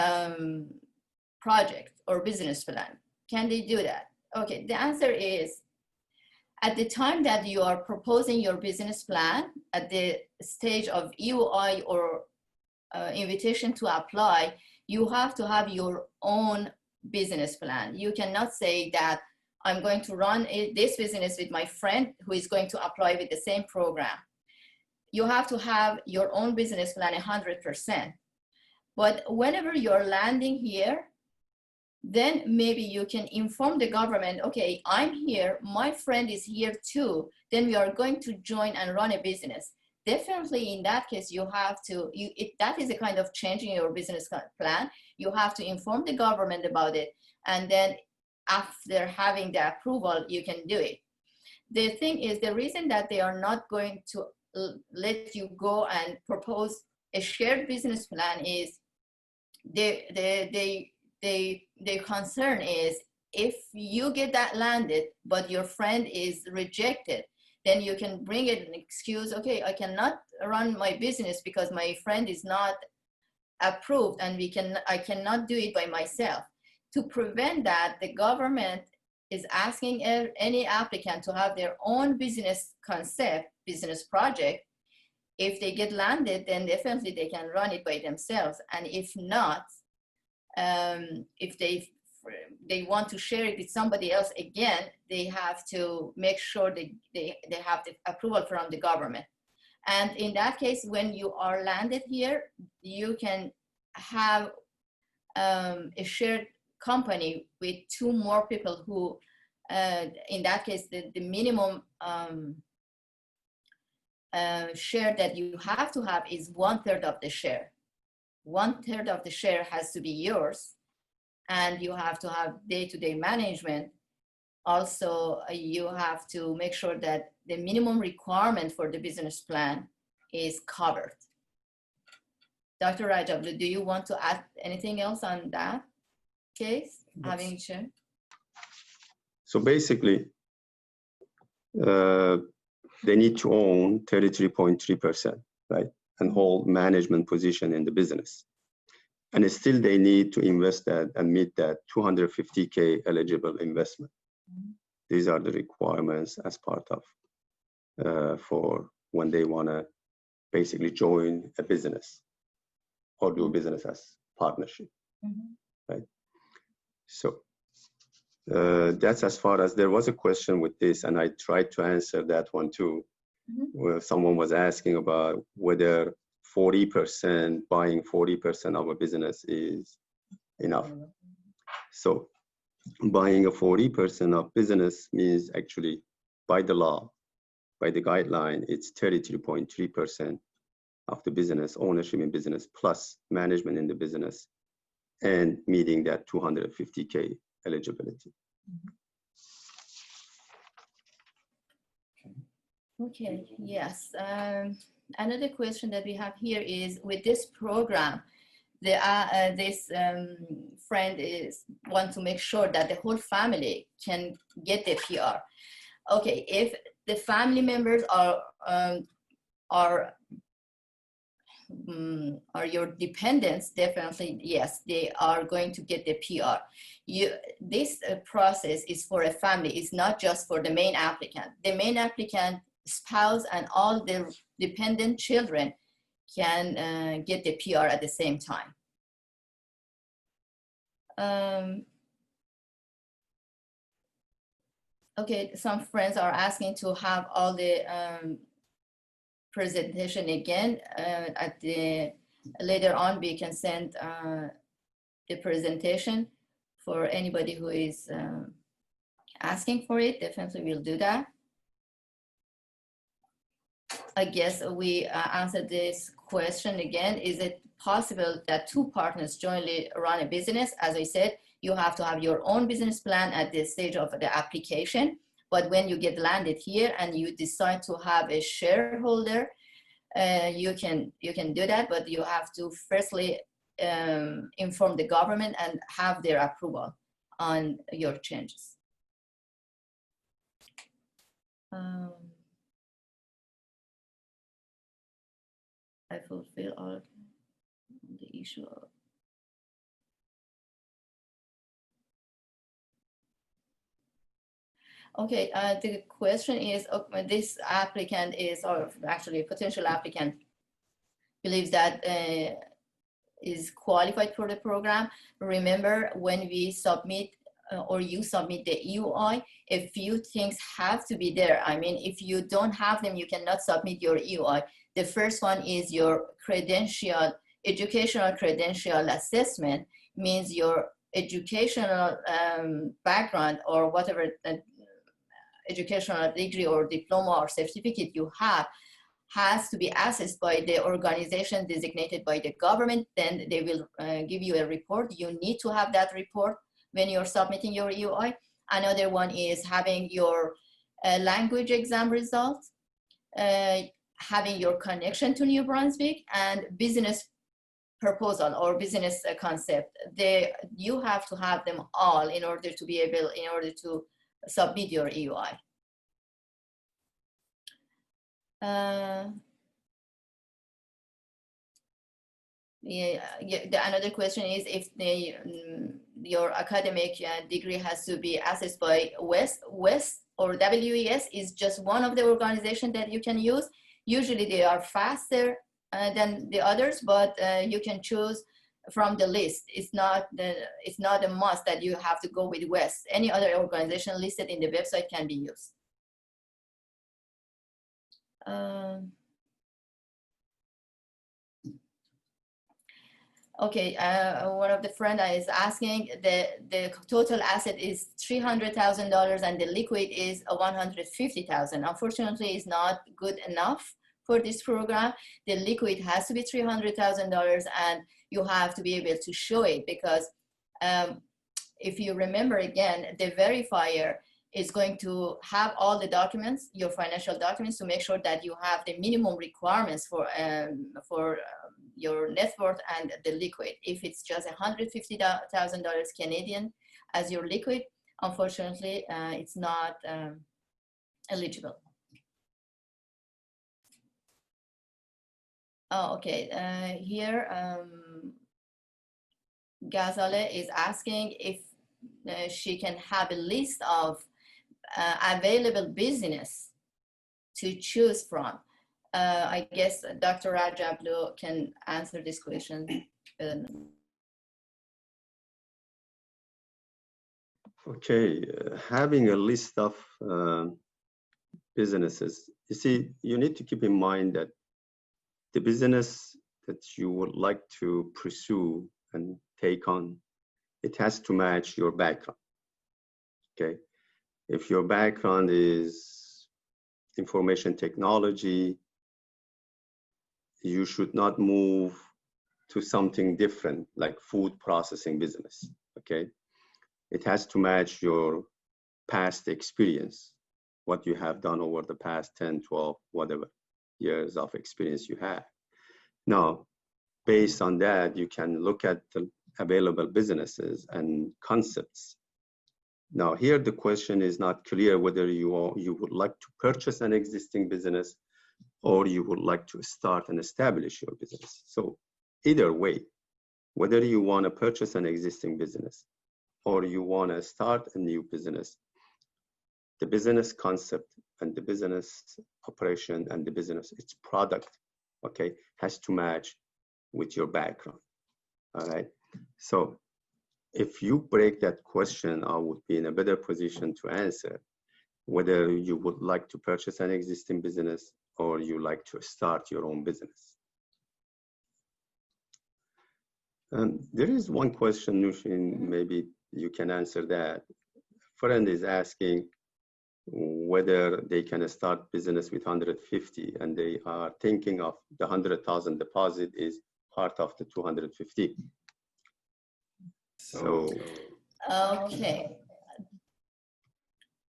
project or business plan, can they do that? Okay, the answer is, at the time that you are proposing your business plan, at the stage of EOI or invitation to apply, you have to have your own business plan. You cannot say that I'm going to run this business with my friend who is going to apply with the same program. You have to have your own business plan 100%. But whenever you're landing here, then maybe you can inform the government, okay, I'm here, my friend is here too, then we are going to join and run a business. Definitely in that case, you have to, that is a kind of changing your business plan. You have to inform the government about it. And then after having the approval, you can do it. The thing is, the reason that they are not going to let you go and propose a shared business plan is their concern is, if you get that landed, but your friend is rejected, then you can bring it an excuse, okay, I cannot run my business because my friend is not approved, and I cannot do it by myself. To prevent that, the government is asking any applicant to have their own business concept, business project. If they get landed, then definitely they can run it by themselves. And if not, if they want to share it with somebody else again, they have to make sure they have the approval from the government. And in that case, when you are landed here, you can have a shared company with 2 more people who, in that case, the minimum share that you have to have is 1/3 of the share. 1/3 of the share has to be yours, and you have to have day-to-day management. Also, you have to make sure that the minimum requirement for the business plan is covered. Dr. Rajablu, do you want to add anything else on that case? So basically, they need to own 33.3%, right? And hold management position in the business. And still they need to invest that and meet that 250K eligible investment. These are the requirements as part of for when they want to basically join a business or do business as partnership, right? So that's as far as there was a question with this, and I tried to answer that one too. Where someone was asking about whether 40% buying 40% of a business is enough. So buying a 40% of business means actually by the law, by the guideline, it's 33.3% of the business, ownership in business plus management in the business, and meeting that 250K eligibility. Okay, yes. Another question that we have here is, with this program, this friend want to make sure that the whole family can get the PR. Okay, if the family members are your dependents, definitely yes, they are going to get the PR. This process is for a family. It's not just for the main applicant. The main applicant, spouse, and all the dependent children can get the PR at the same time. Okay, some friends are asking to have all the presentation again. Later on, we can send the presentation for anybody who is asking for it. Definitely we'll do that. I guess we answered this question again. Is it possible that two partners jointly run a business? As I said, you have to have your own business plan at this stage of the application. But when you get landed here and you decide to have a shareholder, you can do that, but you have to firstly inform the government and have their approval on your changes. I fulfill all the issue of okay, the question is, this applicant is, or actually a potential applicant, believes that is qualified for the program. Remember, when we submit or you submit the EOI, a few things have to be there. I mean, if you don't have them, you cannot submit your EOI. The first one is your credential, educational credential assessment, means your educational background or whatever educational degree or diploma or certificate you have has to be assessed by the organization designated by the government. Then they will give you a report. You need to have that report when you're submitting your EOI. Another one is having your language exam results, having your connection to New Brunswick, and business proposal or business concept. You have to have them all in order to be able, in order to submit your EOI. Another question is if your academic degree has to be assessed by WES or WES is just one of the organizations that you can use. Usually they are faster than the others, but you can choose from the list. It's not a must that you have to go with WES. Any other organization listed in the website can be used. Okay, one of the friends is asking, the total asset is $300,000 and the liquid is $150,000. Unfortunately, it's not good enough for this program. The liquid has to be $300,000 and you have to be able to show it, because if you remember again, the verifier is going to have all the documents, your financial documents, to make sure that you have the minimum requirements for your net worth and the liquid. If it's just $150,000 Canadian as your liquid, unfortunately, it's not eligible. Oh, okay. Here, Ghazaleh is asking if she can have a list of available business to choose from. I guess Dr. Rajablu can answer this question. Okay, having a list of businesses, you see, you need to keep in mind that the business that you would like to pursue and take on, it has to match your background. Okay, if your background is information technology, you should not move to something different like food processing business. Okay, it has to match your past experience, what you have done over the past 10, 12, whatever years of experience you have. Now, based on that, you can look at the available businesses and concepts. Now, here the question is not clear whether you would like to purchase an existing business or you would like to start and establish your business. So either way, whether you want to purchase an existing business or you want to start a new business, the business concept and the business operation and the business, its product, okay, has to match with your background, all right? So if you break that question, I would be in a better position to answer whether you would like to purchase an existing business or you like to start your own business. There is one question, Nushin, maybe you can answer that. Friend is asking whether they can start business with 150 and they are thinking of the 100,000 deposit is part of the 250. So okay,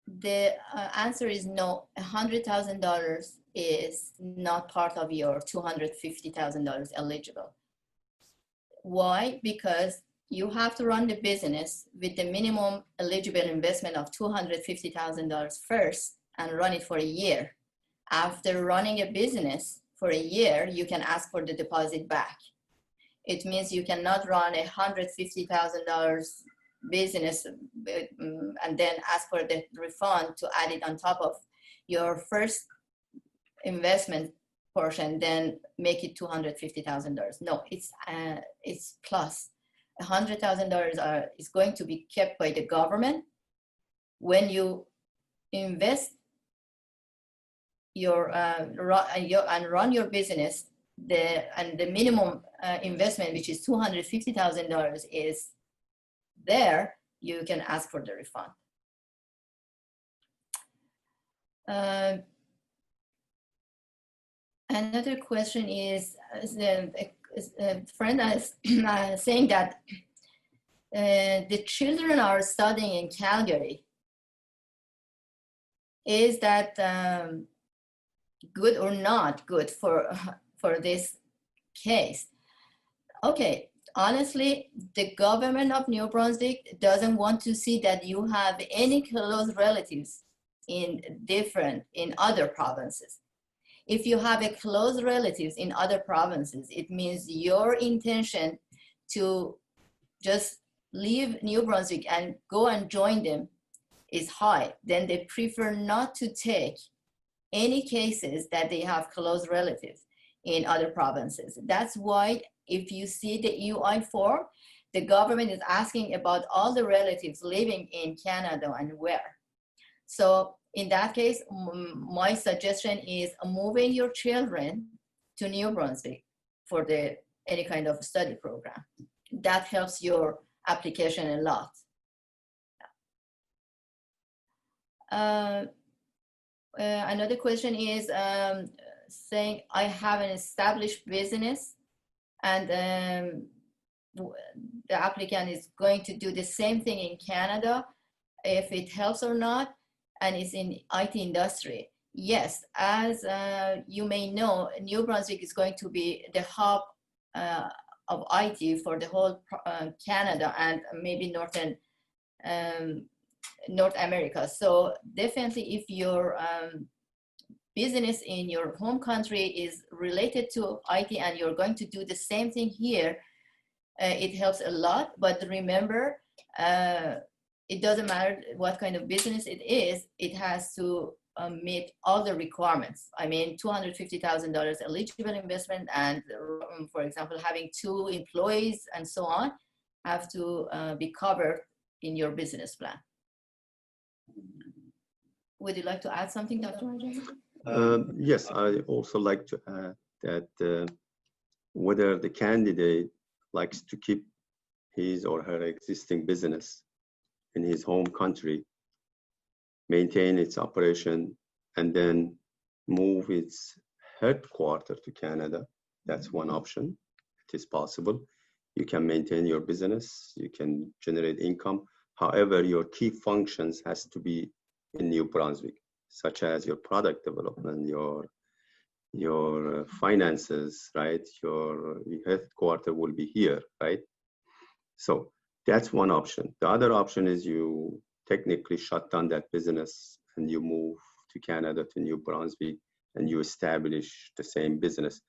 the answer is no. $100,000 is not part of your $250,000 eligible. Why? Because you have to run the business with the minimum eligible investment of $250,000 first and run it for a year. After running a business for a year, you can ask for the deposit back. It means you cannot run a $150,000 business and then ask for the refund to add it on top of your first investment portion, then make it $250,000. No, it's plus. $100,000 is going to be kept by the government. When you invest your and run your business, the minimum investment, which is $250,000, is there, you can ask for the refund. Another question is a friend is saying that the children are studying in Calgary. Is that good or not good for this case? Okay, honestly, the government of New Brunswick doesn't want to see that you have any close relatives in other provinces. If you have a close relatives in other provinces, it means your intention to just leave New Brunswick and go and join them is high. Then they prefer not to take any cases that they have close relatives in other provinces. That's why if you see the EOI form, the government is asking about all the relatives living in Canada and where. So in that case, my suggestion is moving your children to New Brunswick for any kind of study program. That helps your application a lot. Another question is saying, I have an established business and the applicant is going to do the same thing in Canada, if it helps or not, and it's in IT industry. Yes, as you may know, New Brunswick is going to be the hub of IT for the whole Canada and maybe northern North America. So definitely if your business in your home country is related to IT and you're going to do the same thing here, it helps a lot. But remember, it doesn't matter what kind of business it is, it has to meet all the requirements. I mean, $250,000 eligible investment, and for example, having 2 employees and so on have to be covered in your business plan. Would you like to add something, Dr. Rajab? Yes, I also like to add that whether the candidate likes to keep his or her existing business in his home country, maintain its operation, and then move its headquarters to Canada, that's one option. It is possible. You can maintain your business, you can generate income. However, your key functions has to be in New Brunswick, such as your product development, your finances, right? Your headquarters will be here, right? So that's one option. The other option is you technically shut down that business and you move to Canada, to New Brunswick, and you establish the same business.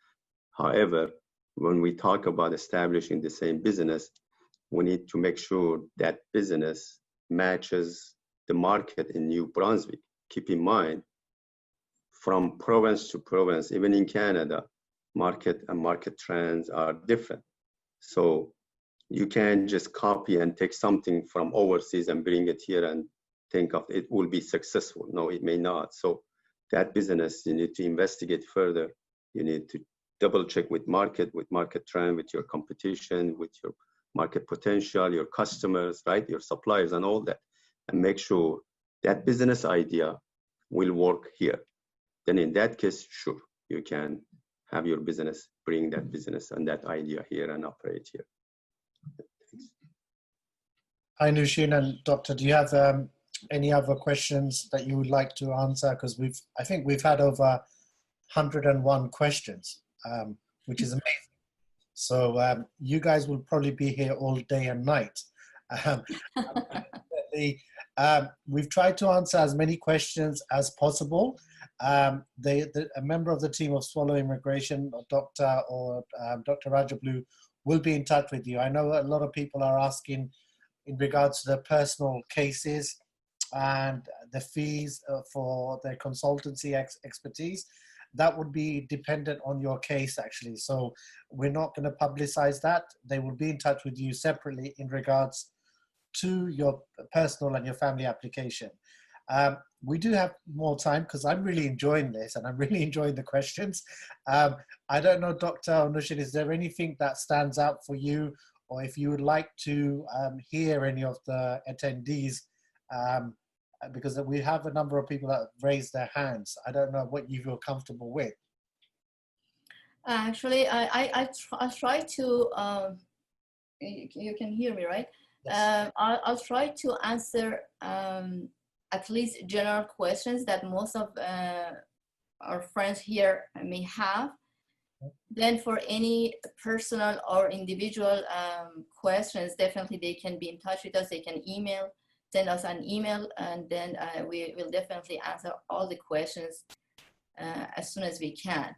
However, when we talk about establishing the same business, we need to make sure that business matches the market in New Brunswick. Keep in mind, from province to province, even in Canada, market and market trends are different. So you can't just copy and take something from overseas and bring it here and think of it will be successful. No, it may not. So that business, you need to investigate further. You need to double check with market trend, with your competition, with your market potential, your customers, right? Your suppliers and all that, and make sure that business idea will work here. Then in that case, sure, you can have your business, bring that business and that idea here and operate here. Hi, Nushin and Doctor, do you have any other questions that you would like to answer? Because I think we've had over 101 questions, which is amazing. So you guys will probably be here all day and night. We've tried to answer as many questions as possible. A member of the team of Swallow Immigration, or Dr. Rajablu, will be in touch with you. I know a lot of people are asking in regards to the personal cases and the fees for their consultancy expertise. That would be dependent on your case, actually. So we're not going to publicize that. They will be in touch with you separately in regards to your personal and your family application. We do have more time because I'm really enjoying this and I'm really enjoying the questions. I don't know, Dr. Nushin, is there anything that stands out for you, or if you would like to hear any of the attendees, because we have a number of people that raised their hands. I don't know what you feel comfortable with. Actually, I try to, you can hear me, right? Yes. I'll try to answer at least general questions that most of our friends here may have. Then for any personal or individual questions, definitely they can be in touch with us. They can send us an email, and then we will definitely answer all the questions as soon as we can.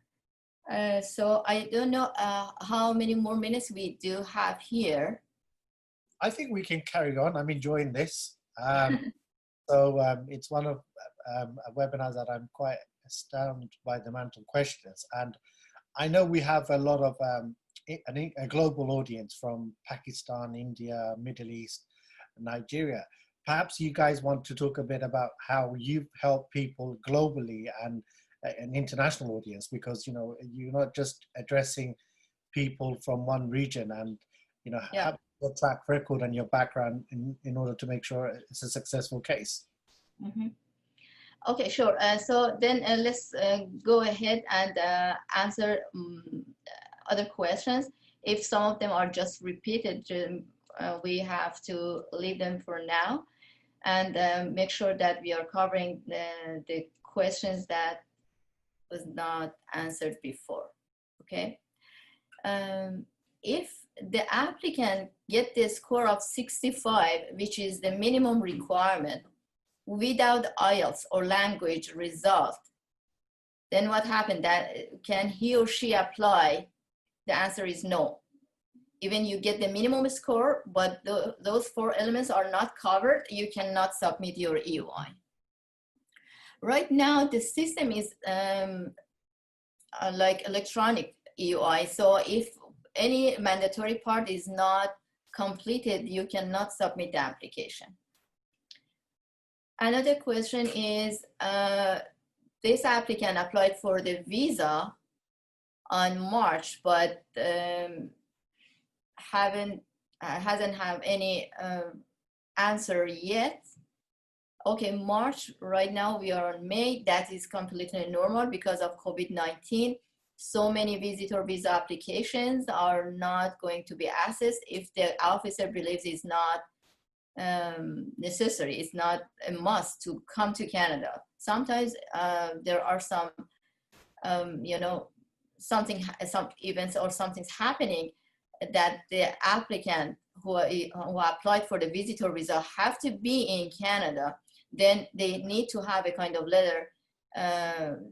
So I don't know how many more minutes we do have here. I think we can carry on. I'm enjoying this. So it's one of webinars that I'm quite astounded by the amount of questions. And I know we have a lot of a global audience from Pakistan, India, Middle East, Nigeria. Perhaps you guys want to talk a bit about how you help people globally and an international audience, because you're not just addressing people from one region, and have your track record and your background in order to make sure it's a successful case. Mm-hmm. Okay, sure. So then let's go ahead and answer other questions. If some of them are just repeated, we have to leave them for now, and make sure that we are covering the questions that was not answered before. Okay. If the applicant get the score of 65, which is the minimum requirement, without IELTS or language result, then what happened? That can he or she apply? The answer is no. Even you get the minimum score, but those 4 elements are not covered, you cannot submit your EOI. Right now, the system is like electronic EOI. So if any mandatory part is not completed, you cannot submit the application. Another question is, this applicant applied for the visa on March, but hasn't have any answer yet. Okay, March, right now we are on May. That is completely normal because of COVID-19. So many visitor visa applications are not going to be assessed if the officer believes it's not necessary, it's not a must to come to Canada. Sometimes there are some, you know, some events or something's happening that the applicant who applied for the visitor visa have to be in Canada. Then they need to have a kind of letter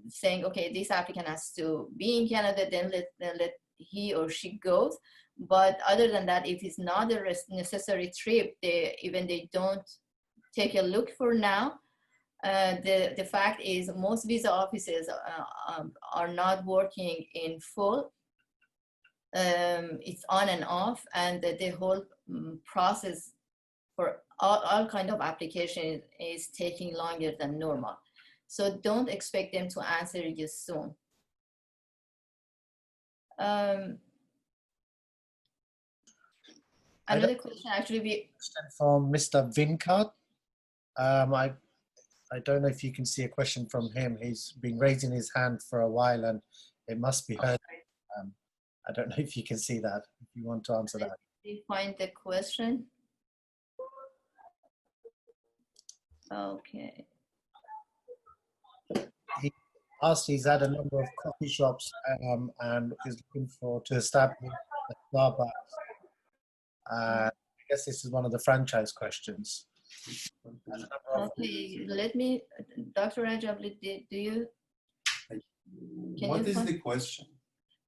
saying, okay, this applicant has to be in Canada, then let he or she goes. But other than that, if it's not a necessary trip, they don't take a look for now. The fact is most visa offices are not working in full. It's on and off, and the whole process for all kind of application is taking longer than normal. So don't expect them to answer you soon. Another question actually from Mr. Vinkat. I don't know if you can see a question from him. He's been raising his hand for a while and it must be heard. I don't know if you can see that, if you want to answer that. Let me find the question. Okay. He asked, he's had a number of coffee shops and is looking to establish a Starbucks. I guess this is one of the franchise questions. Okay, let me, Dr. Rajabli, do you? What is the question?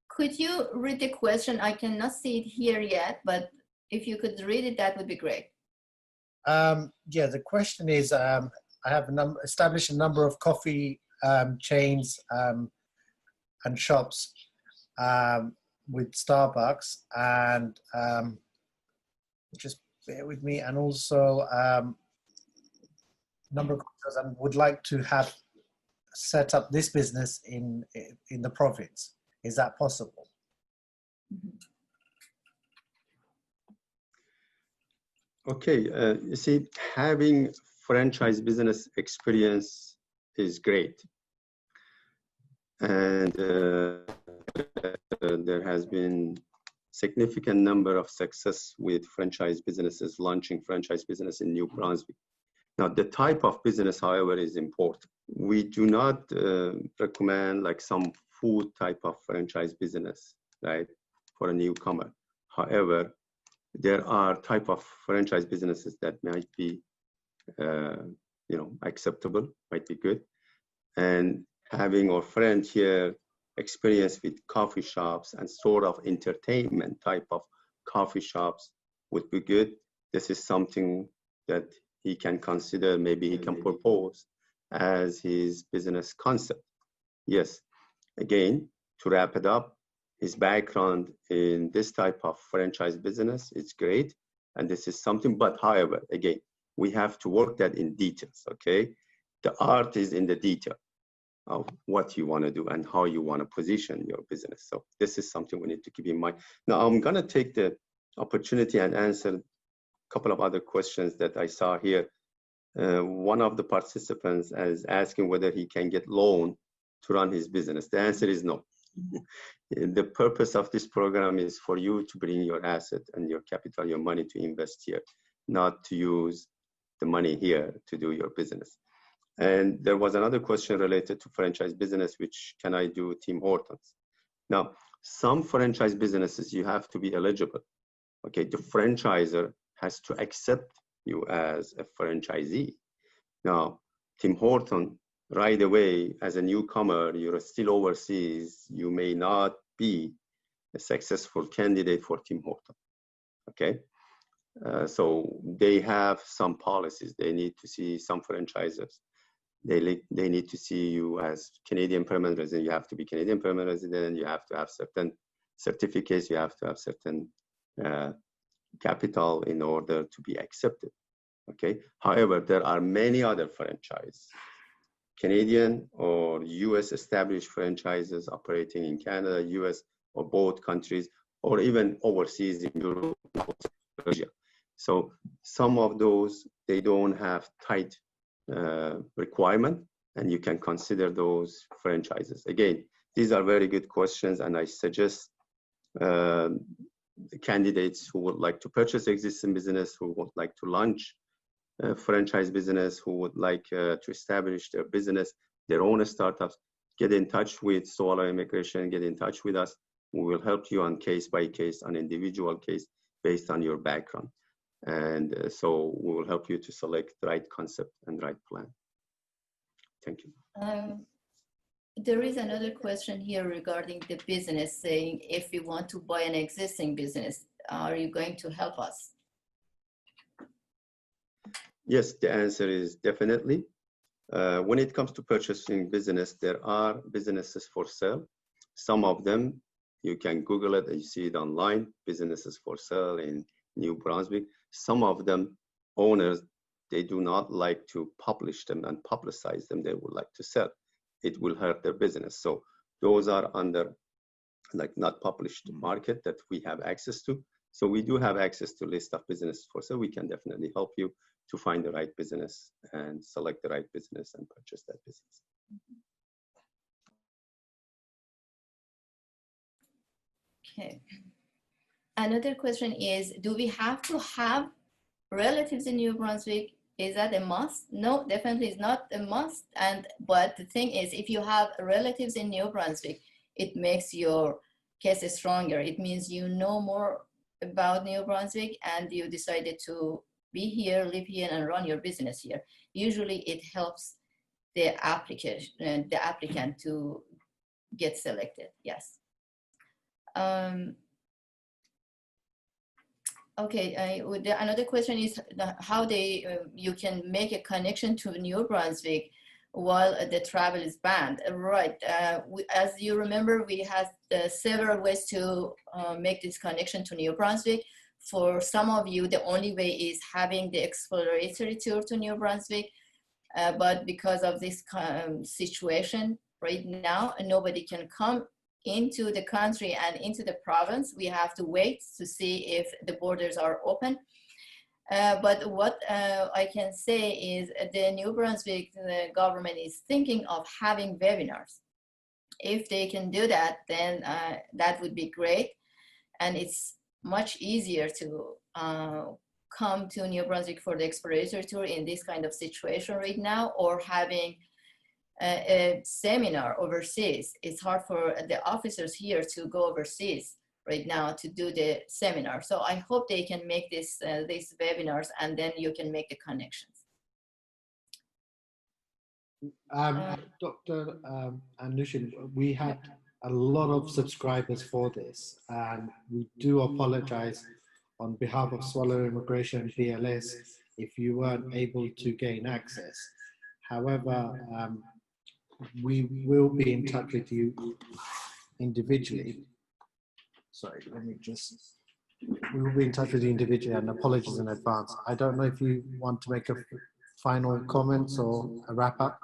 Could you read the question? I cannot see it here yet, but if you could read it, that would be great. Yeah, the question is, I have established a number of coffee chains and shops with Starbucks, and just bear with me, and also number of customers, and would like to have set up this business in the province. Is that possible? Okay, you see, having franchise business experience is great. And there has been significant number of success with franchise businesses, launching franchise business in New Brunswick. Now, the type of business, however, is important. We do not recommend like some food type of franchise business, right, for a newcomer. However, there are type of franchise businesses that might be, you know, acceptable, might be good. And having our friend here experience with coffee shops and sort of entertainment type of coffee shops would be good. This is something that he can consider, maybe he can propose as his business concept. Yes, again, to wrap it up, his background in this type of franchise business is great. And this is something, but however, again, we have to work that in details, okay? The art is in the detail of what you want to do and how you want to position your business. So this is something we need to keep in mind. Now, I'm going to take the opportunity and answer a couple of other questions that I saw here. One of the participants is asking whether he can get loan to run his business. The answer is no. The purpose of this program is for you to bring your asset and your capital, your money to invest here, not to use the money here to do your business. And there was another question related to franchise business, which can I do Tim Hortons? Now, some franchise businesses, you have to be eligible. Okay, the franchisor has to accept you as a franchisee. Now, Tim Horton, right away, as a newcomer, you're still overseas, you may not be a successful candidate for Tim Horton, okay? So they have some policies. They need to see some franchisers. They need to see you as Canadian permanent resident. You have to be Canadian permanent resident. You have to have certain certificates. You have to have certain capital in order to be accepted. Okay. However, there are many other franchise, Canadian or US established franchises operating in Canada, US, or both countries, or even overseas in Europe, Asia. So some of those, they don't have tight requirement, and you can consider those franchises. Again, these are very good questions, and I suggest the candidates who would like to purchase existing business, who would like to launch a franchise business, who would like to establish their business, their own startups, get in touch with Solar Immigration, get in touch with us. We will help you on case by case, on individual case, based on your background. And so we will help you to select the right concept and right plan. Thank you. There is another question here regarding the business, saying if we want to buy an existing business, are you going to help us? Yes, the answer is definitely. When it comes to purchasing business, there are businesses for sale. Some of them, you can Google it and you see it online, businesses for sale in New Brunswick. Some of them, owners, they do not like to publish them and publicize them. They would like to sell. It will hurt their business. So those are under like not published market that we have access to. So we do have access to list of businesses for sale. We can definitely help you to find the right business and select the right business and purchase that business. Okay. Another question is, do we have to have relatives in New Brunswick? Is that a must? No, definitely is not a must. But the thing is, if you have relatives in New Brunswick, it makes your case stronger. It means you know more about New Brunswick and you decided to be here, live here, and run your business here. Usually it helps the applicant to get selected, yes. Okay, another question is how you can make a connection to New Brunswick while the travel is banned. Right, as you remember, we have several ways to make this connection to New Brunswick. For some of you, the only way is having the exploratory tour to New Brunswick, but because of this situation right now, nobody can come into the country and into the province. We have to wait to see if the borders are open. But what I can say is the New Brunswick government is thinking of having webinars. If they can do that, then that would be great. And it's much easier to come to New Brunswick for the exploratory tour in this kind of situation right now, or having a seminar overseas. It's hard for the officers here to go overseas right now to do the seminar. So I hope they can make these webinars, and then you can make the connections. Dr. Anushin, we had a lot of subscribers for this, and we do apologize on behalf of Swallow Immigration and BLS if you weren't able to gain access. However, we will be in touch with you individually. Sorry, we will be in touch with you individually, and apologies in advance. I don't know if you want to make a final comments or a wrap up.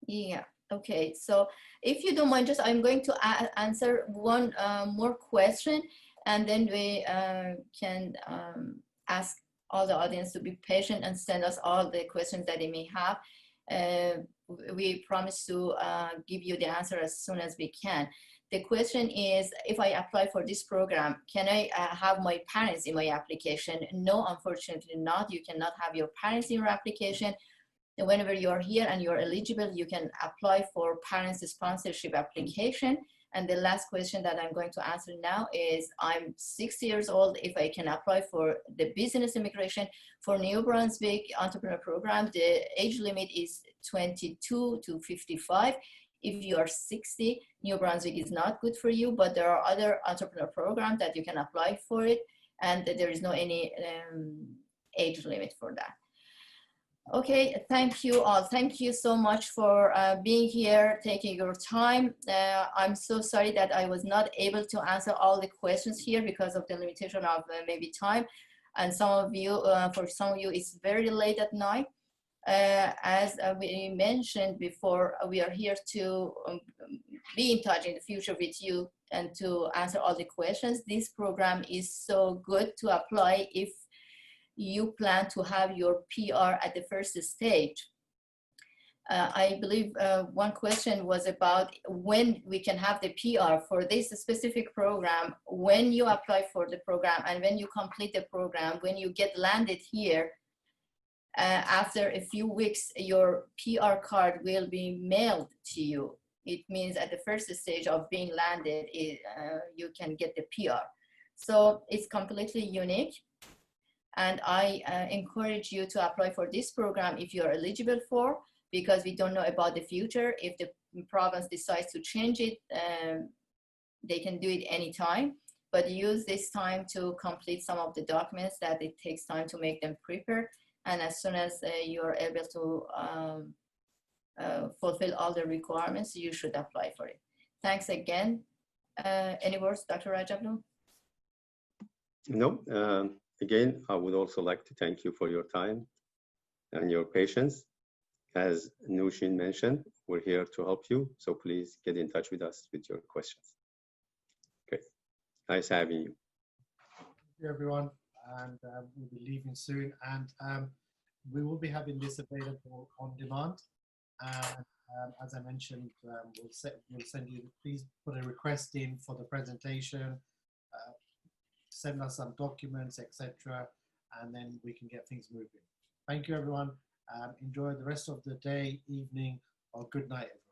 Yeah, okay. So if you don't mind, I'm going to answer one more question, and then we can ask all the audience to be patient and send us all the questions that they may have. We promise to give you the answer as soon as we can. The question is, if I apply for this program, can I have my parents in my application? No, unfortunately not. You cannot have your parents in your application. And whenever you're here and you're eligible, you can apply for parents sponsorship application. And the last question that I'm going to answer now is, I'm 60 years old. If I can apply for the business immigration for New Brunswick entrepreneur program, the age limit is 22 to 55. If you are 60, New Brunswick is not good for you, but there are other entrepreneur programs that you can apply for it, and there is no any age limit for that. Okay, thank you all. Thank you so much for being here, taking your time. I'm so sorry that I was not able to answer all the questions here because of the limitation of maybe time. And some of you, for some of you, it's very late at night. As we mentioned before, we are here to be in touch in the future with you and to answer all the questions. This program is so good to apply if you plan to have your PR at the first stage. I believe one question was about when we can have the PR for this specific program. When you apply for the program and when you complete the program, when you get landed here, after a few weeks, your PR card will be mailed to you. It means at the first stage of being landed, you can get the PR. So it's completely unique. And I encourage you to apply for this program if you're eligible for, because we don't know about the future. If the province decides to change it, they can do it anytime, but use this time to complete some of the documents that it takes time to make them prepared. And as soon as you're able to fulfill all the requirements, you should apply for it. Thanks again. Any words, Dr. Rajablu? No. Again, I would also like to thank you for your time and your patience. As Nushin mentioned, we're here to help you, so please get in touch with us with your questions. Okay, nice having you. Thank you, everyone, and we'll be leaving soon. And we will be having this available on demand. And as I mentioned, we'll send you, please put a request in for the presentation, send us some documents, etc., and then we can get things moving. Thank you, everyone. Enjoy the rest of the day, evening, or good night, everyone.